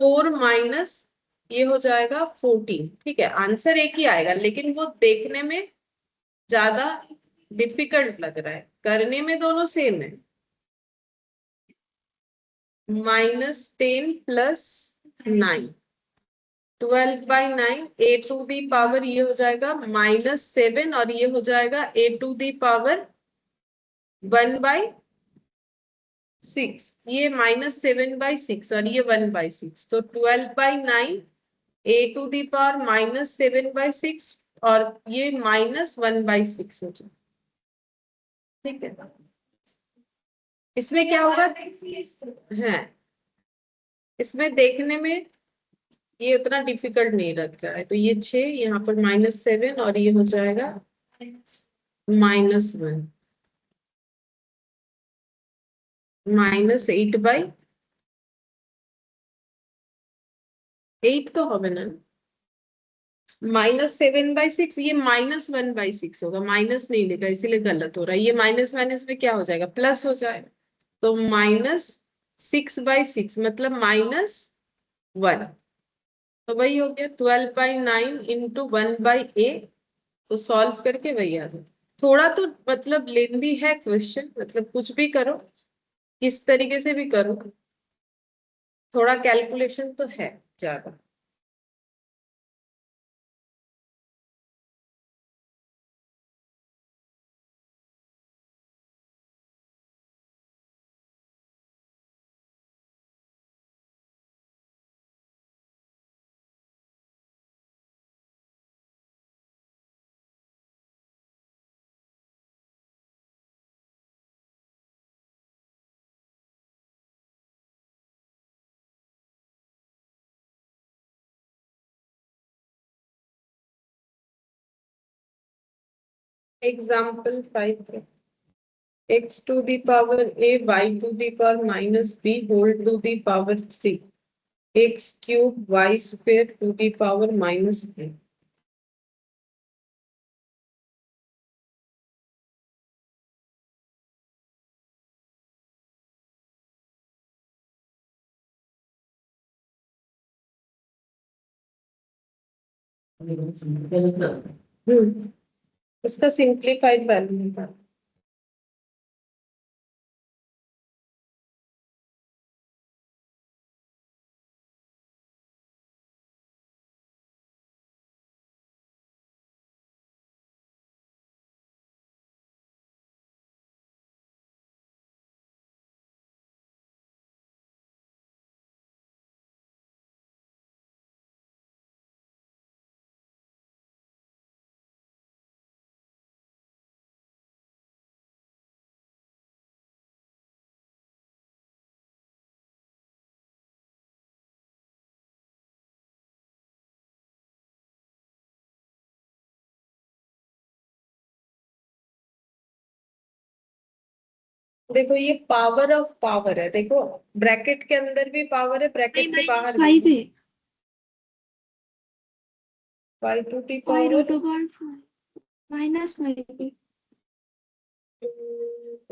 4 माइनस ये हो जाएगा 14। ठीक है, आंसर एक ही आएगा, लेकिन वो देखने में ज्यादा डिफिकल्ट लग रहा है, करने में दोनों सेम है, -10 + 9, 12/9 a टू दी पावर ये हो जाएगा -7, और ये हो जाएगा a टू दी पावर 1/6, ये -7/6 और ये 1/6, तो 12/9 a टू दी पावर -7/6 और ये -1/6 हो जाए। ठीक है, इसमें क्या होगा है, इसमें देखने में ये उतना डिफिकल्ट नहीं लगता है। तो ये 6 यहाँ पर -7 और ये हो जाएगा -1 -8/8 तो হবে না, -7/6, ये -1/6 होगा, माइनस नहीं लेगा इसीलिए गलत हो रहा है। ये माइनस माइनस में क्या हो जाएगा, प्लस हो जाएगा। तो -6/6 मतलब -1, तो वही हो गया 12/9 इंटू 1/8। तो सॉल्व करके वही आ जाए। थोड़ा तो मतलब लेंदी है क्वेश्चन, मतलब कुछ भी करो, किस तरीके से भी करो, थोड़ा कैलकुलेशन तो है ज्यादा। Example 5, x to the power a, y to the power -b whole to the power 3, x cube y square to the power -3। इसका सिंप्लीफाइड वैल्यू निकाल। देखो ये पावर ऑफ पावर है, देखो ब्रैकेट के अंदर भी पावर है, ब्रैकेट के बाहर भी। 5 है, y to the y power root over 5 -5 है।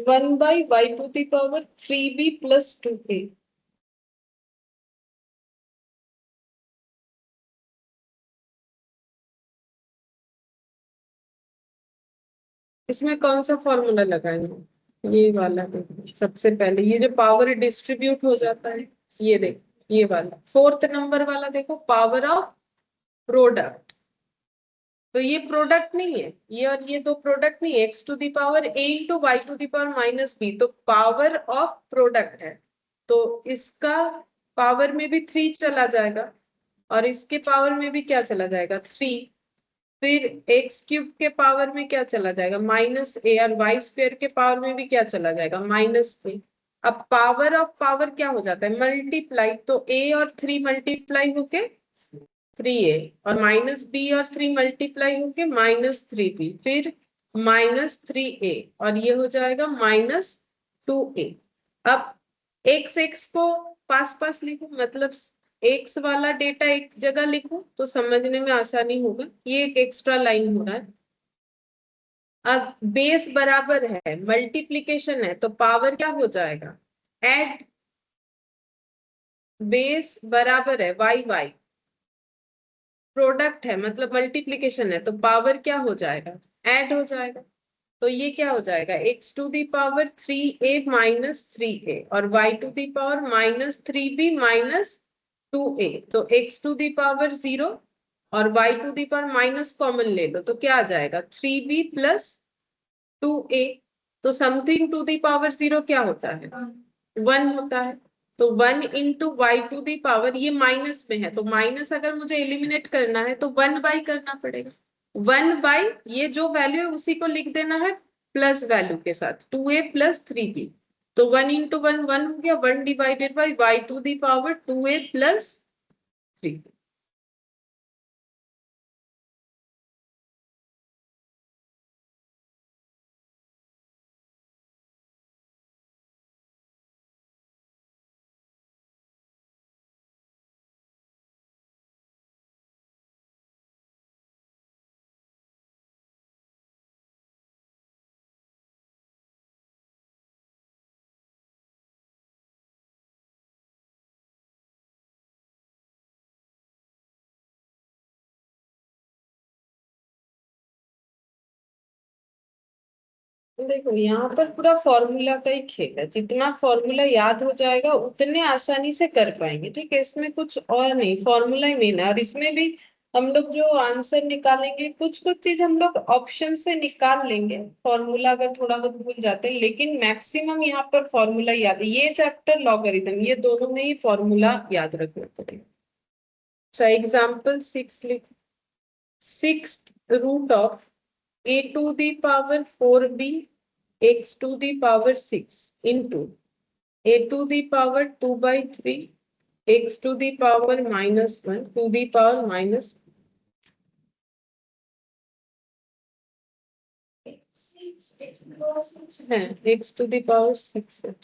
1/y to the power 3b + 2a। इसमें कौन सा फॉर्मूला लगाएंगे, ये वाला देखो। सबसे पहले ये जो पावर डिस्ट्रीब्यूट हो जाता है, ये देखो ये वाला 4th नंबर वाला, देखो पावर ऑफ प्रोडक्ट। तो ये प्रोडक्ट नहीं है, ये और ये दो प्रोडक्ट नहीं है। x to the power a into y to the power -b, तो पावर ऑफ प्रोडक्ट है। तो इसका पावर में भी 3 चला जाएगा और इसके पावर में भी क्या चला जाएगा, 3। फिर एक्स क्यूब के पावर में क्या चला जाएगा, -a, और वाई स्क्वायर के पावर में भी क्या चला जाएगा, -a। अब पावर ऑफ पावर क्या हो जाता है, मल्टीप्लाई। तो a और 3 मल्टीप्लाई होके 3a, और -b और 3 मल्टीप्लाई होके -3b, फिर -3a, और ये हो जाएगा -2a। अब x को पास पास लिखो, मतलब एक्स वाला डेटा एक जगह लिखो तो समझने में आसानी होगा। ये एक एक्स्ट्रा लाइन हो रहा है। अब बेस बराबर है, मल्टीप्लीकेशन है, तो पावर क्या हो जाएगा, ऐड। बेस बराबर है वाई वाई, प्रोडक्ट है मतलब मल्टीप्लीकेशन है, तो पावर क्या हो जाएगा, ऐड हो जाएगा। तो ये क्या हो जाएगा, x to the power 3a -3a और y to the power -3b -2a। तो x टू दी पावर 0 और y to the power minus common ले लो, तो क्या आ जाएगा, 3b + 2a। तो समथिंग टू दी पावर 0 क्या होता है, 1 होता है। तो 1 into y to the power, ये माइनस में है तो माइनस अगर मुझे एलिमिनेट करना है तो 1 बाई करना पड़ेगा। 1 बाई ये जो वैल्यू है उसी को लिख देना है प्लस वैल्यू के साथ, 2a प्लस 3b। तो 1 इंटू 1 1 हो गया, 1 divided by y to the power 2a plus 3। देखो यहाँ पर पूरा फॉर्मूला का ही खेल है, जितना फॉर्मूला याद हो जाएगा उतने आसानी से कर पाएंगे। ठीक है, इसमें कुछ और नहीं, फॉर्मूला ही मेन है। और इसमें भी हम लोग जो आंसर निकालेंगे कुछ कुछ चीज हम लोग ऑप्शन से निकाल लेंगे, फॉर्मूला अगर थोड़ा बहुत भूल जाते हैं, लेकिन मैक्सिमम यहाँ पर फॉर्मूला याद है। ये चैप्टर लॉगरिथम, ये दोनों में ही फॉर्मूला याद रखना पड़ेगा। अच्छा, एग्जाम्पल 6 लिख। Six root of a to the power 4b x to the power 6 into a to the power 2 by 3 x to the power minus 1 to the power minus है, x to the power 6 है।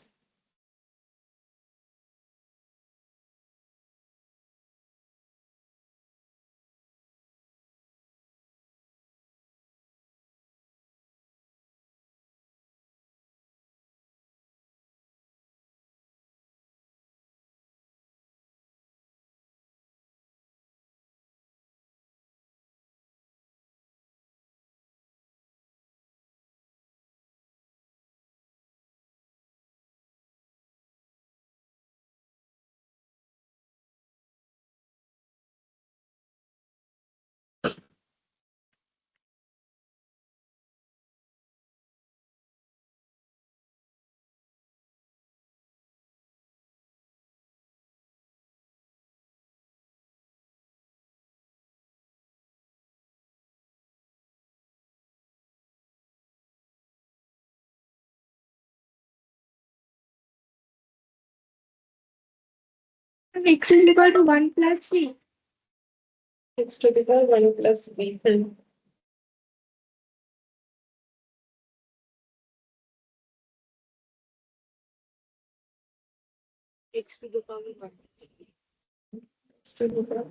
x is equal to 1 plus 3. x to the power 1 plus b है। x to the power 1. x to the power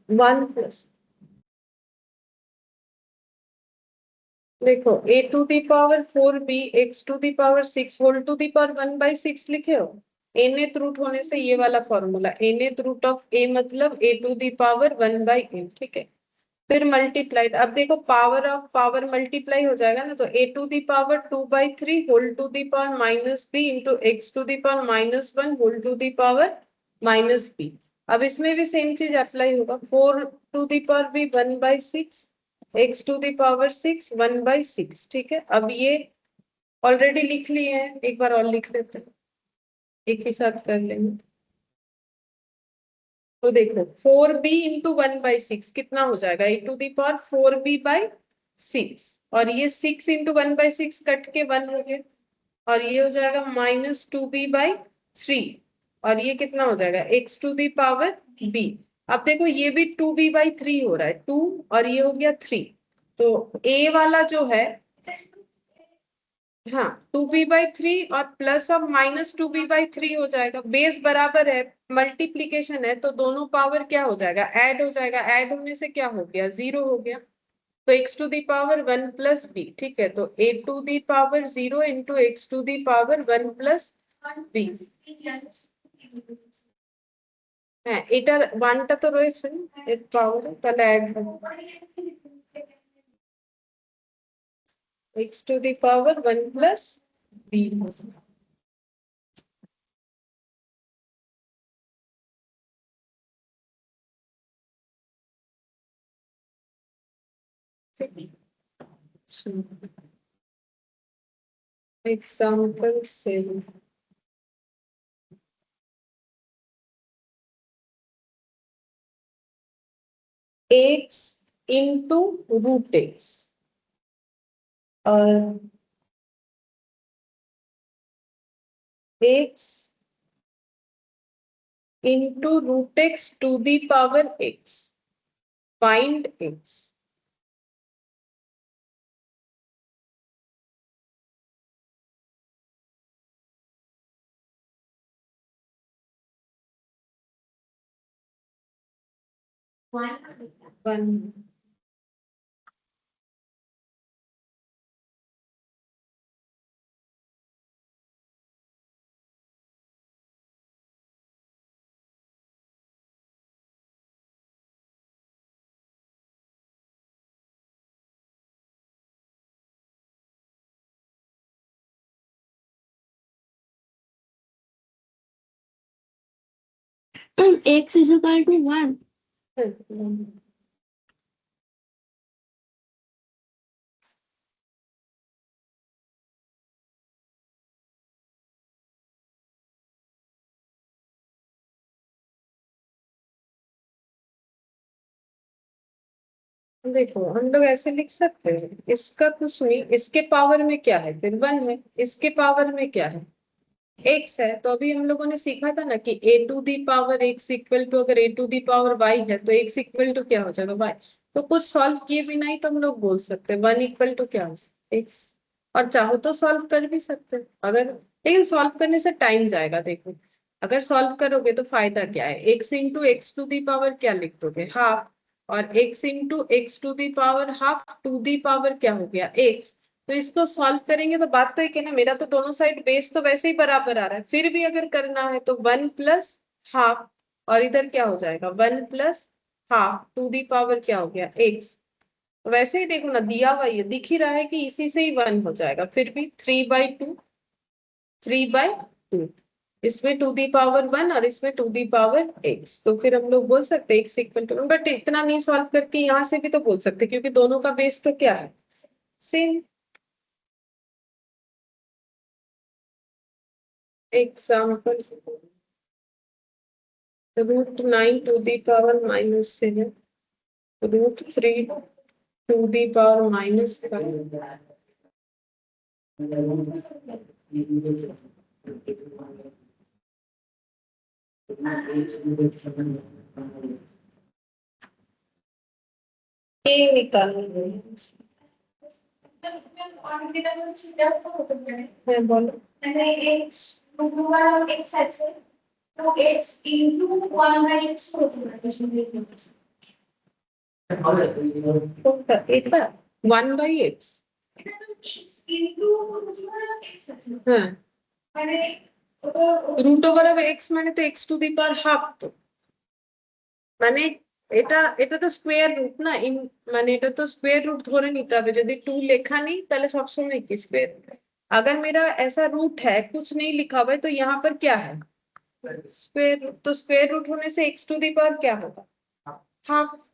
one plus, देखो a to the power 4b x to the power 6 whole to the power 1/6 लिखे हो। nth root होने से ये वाला formula, nth root of a मतलब a to the power 1/n। ठीक है, फिर मल्टीप्लाइड, अब देखो पावर ऑफ पावर मल्टीप्लाई हो जाएगा ना, तो a to the power 2/3 whole to the power minus b into x to the power -1 whole to the power -b। अब इसमें भी सेम चीज अप्लाई होगा, 4 टू दी पावर भी 1/6 x टू दी पावर 6 1/6। ठीक है, अब ये ऑलरेडी लिख लिए हैं, एक बार और लिख लेते हैं, एक ही साथ कर लेंगे। तो देखो 4b इंटू 1/6 कितना हो जाएगा, ए टू दी पावर 4b/6, और ये 6 इंटू 1/6 कट के 1 हो गया, और ये हो जाएगा -2b/3, और ये कितना हो जाएगा x to the power b। अब देखो ये भी 2b/3 हो रहा है, 2 और ये हो गया 3, तो a वाला जो है, हाँ 2b/3 और प्लस अब -2b/3 हो जाएगा, बेस बराबर है, मल्टीप्लीकेशन है, तो दोनों पावर क्या हो जाएगा, ऐड हो जाएगा, ऐड होने से क्या हो गया, 0 हो गया। तो x to the power 1 plus b। ठीक है, तो a to the power 0 into x to the power 1 plus b। হ্যাঁ, এটার 1টা তো রয়েছে এর পাওয়ার, তাহলে অ্যাড হবে x to the power 1 plus b। Example 7 x into root x और x into root x to the power x. Find x. One. X is equal to 1. देखो हम लोग ऐसे लिख सकते हैं, इसका कुछ नहीं, इसके पावर में क्या है, फिर 1 है, इसके पावर में क्या है, x है। तो अभी हम लोगों ने सीखा था ना कि a to the power x equal to, अगर a to the power y है तो x इक्वल टू क्या हो जाएगा, y। तो कुछ सॉल्व किए बिना ही तो हम लोग बोल सकते हैं 1 इक्वल टू क्या हो x। और चाहो तो सॉल्व कर भी सकते हैं अगर, लेकिन सॉल्व करने से टाइम जाएगा। देखो अगर सॉल्व करोगे तो फायदा क्या है, x into x to the power क्या लिख दोगे, हाफ, और x into x to the power half to the power क्या हो गया x। तो इसको सॉल्व करेंगे तो बात तो एक है ना, मेरा तो दोनों साइड बेस तो वैसे ही बराबर आ रहा है, फिर भी अगर करना है तो 1 प्लस हाफ, और इधर क्या हो जाएगा 1 plus half to the power क्या हो गया x। वैसे ही देखो ना, दिया हुआ ये दिख ही रहा है कि इसी से ही 1 हो जाएगा, फिर भी 3/2, 3/2, इसमें टू दी पावर 1 और इसमें टू दी पावर x। तो फिर हम लोग बोल सकते हैं x इक्वल टू, बट इतना नहीं सॉल्व करके यहाँ से भी तो बोल सकते क्योंकि दोनों का बेस तो क्या है, same. Example √9 to the power -7, √3 to the power -5. ए निकालना है, बोलो। मैंने x √1 और x ऐसे तो x into 1 by x होता है इसमें। इतना 1/x, x into √1 और x ऐसे हाँ, मैंने √x মানে তো x to the power half, তো মানে এটা এটা তো স্কোয়ার রুট না, মানে এটা তো স্কোয়ার রুট ধরে নিতে হবে, যদি 2 লেখা নেই তাহলে সবসময় কি স্কোয়ার। अगर मेरा ऐसा रूट है कुछ नहीं लिखा हुआ है तो यहाँ पर क्या है, स्क्वायर रूट। तो स्क्वायर रूट होने से x टू दी पावर क्या होगा, हाफ।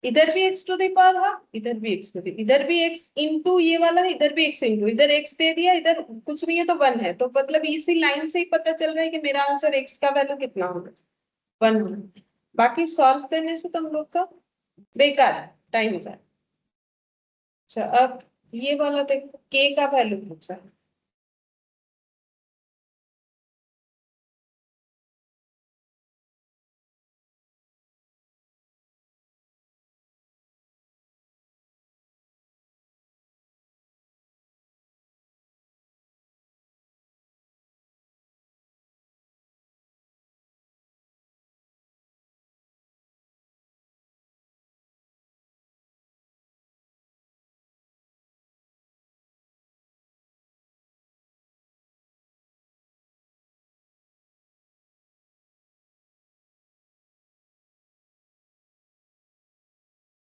इधर भी x to the power half, इधर भी x टू दी, इधर भी x इंटू ये वाला है, इधर भी x इंटू, इधर x दे दिया, इधर कुछ नहीं है तो 1 है। तो मतलब इसी लाइन से ही पता चल रहा है कि मेरा आंसर x का वैल्यू कितना होगा, 1 होगा। बाकी सॉल्व करने से तो हम लोग का बेकार है, टाइम जाए। अच्छा अब ये वाला देखो, k का वैल्यू पूछा है,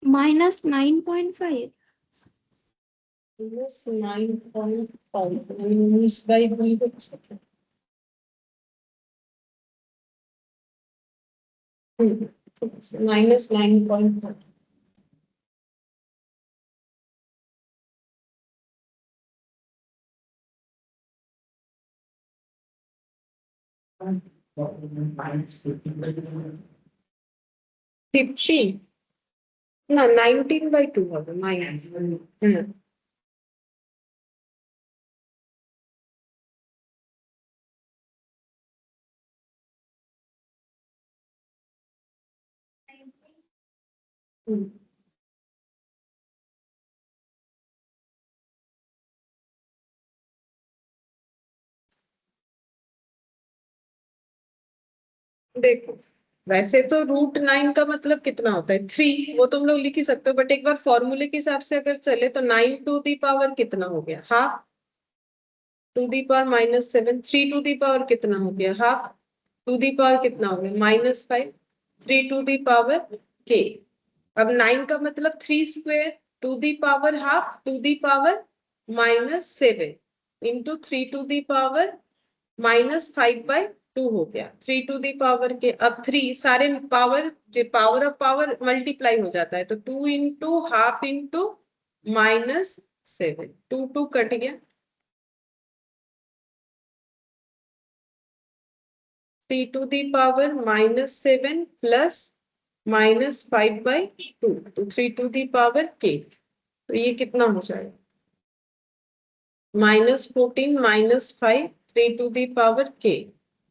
-9.5 -9.5 19/2 हो सकता है। 9.5 50 ना 19/2 হবে মাইনাস देखो वैसे तो √9 का मतलब कितना होता है 3, वो तुम लोग लिख ही सकते हो, बट एक बार फॉर्मूले के हिसाब से अगर चले तो 9 टू दी पावर कितना हो गया half, to the power -7, 3 to the power कितना हो गया हाफ, टू दी पावर कितना हो गया -5, 3 टू दी पावर के। अब 9 का मतलब 3² to the power half to the power -7 into 3 to the power -5/2 हो गया, 3 टू दी पावर के। अब 3 सारे पावर जो पावर ऑफ पावर मल्टीप्लाई हो जाता है, तो 2 इंटू हाफ इंटू -7, 2 2 कट गया, 3 टू दी पावर -7 प्लस -5/2, तो 3 टू दी पावर के, तो ये कितना हो जाएगा -14 -5, 3 टू दी पावर के,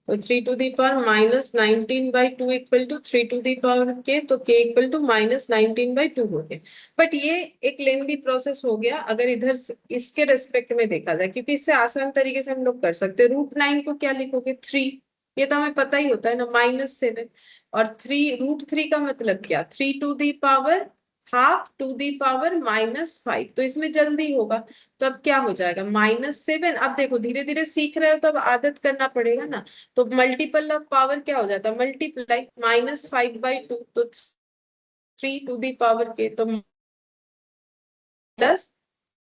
तो 3 to the power -19/2 equal to 3 to the power k, तो के इक्वल टू -19/2 हो गया। बट ये एक लेंदी प्रोसेस हो गया अगर इधर इसके रेस्पेक्ट में देखा जाए, क्योंकि इससे आसान तरीके से हम लोग कर सकते हैं। √9 को क्या लिखोगे 3, ये तो हमें पता ही होता है ना, -7, और 3 √3 का मतलब क्या 3 to the power half to the power -5, तो इसमें जल्दी होगा, तो अब क्या हो जाएगा -7। अब देखो धीरे धीरे सीख रहे हो तो अब आदत करना पड़ेगा ना, तो मल्टीपल ऑफ पावर क्या हो जाता है मल्टीप्लाई, -5/2, तो 3 टू दी पावर के, तो प्लस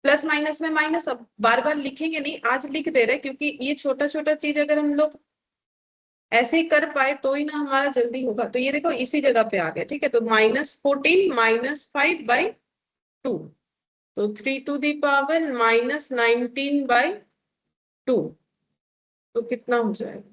प्लस माइनस में माइनस। अब बार बार लिखेंगे नहीं, आज लिख दे रहे क्योंकि ये छोटा छोटा चीज अगर हम लोग ऐसे ही कर पाए तो ही ना हमारा जल्दी होगा। तो ये देखो इसी जगह पे आ गया, ठीक है, तो -14 -5/2, तो 3 टू दी पावर -19/2, तो कितना हो जाएगा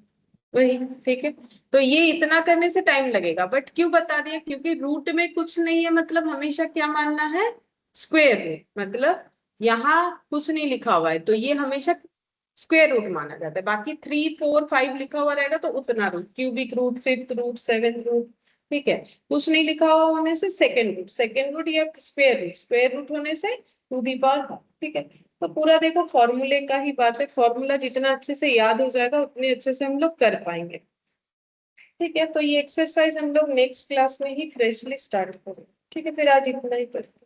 वही, ठीक है। तो ये इतना करने से टाइम लगेगा, बट क्यों बता दिया, क्योंकि रूट में कुछ नहीं है, मतलब हमेशा क्या मानना है स्क्वायर रूट, मतलब यहाँ कुछ नहीं लिखा हुआ है तो ये हमेशा स्क्वायर रूट माना जाता है। बाकी 3 4 5 लिखा हुआ रहेगा तो उतना root, cubic root, fifth root, seventh root, ठीक है। कुछ नहीं लिखा हुआ होने से सेकेंड रूट या स्क्वायर रूट होने से टू दी पावर, ठीक है। तो पूरा देखो फॉर्मूले का ही बात है, फॉर्मूला जितना अच्छे से याद हो जाएगा उतने अच्छे से हम लोग कर पाएंगे, ठीक है। तो ये एक्सरसाइज हम लोग नेक्स्ट क्लास में ही फ्रेशली स्टार्ट करेंगे, ठीक है। फिर आज इतना ही करते हैं।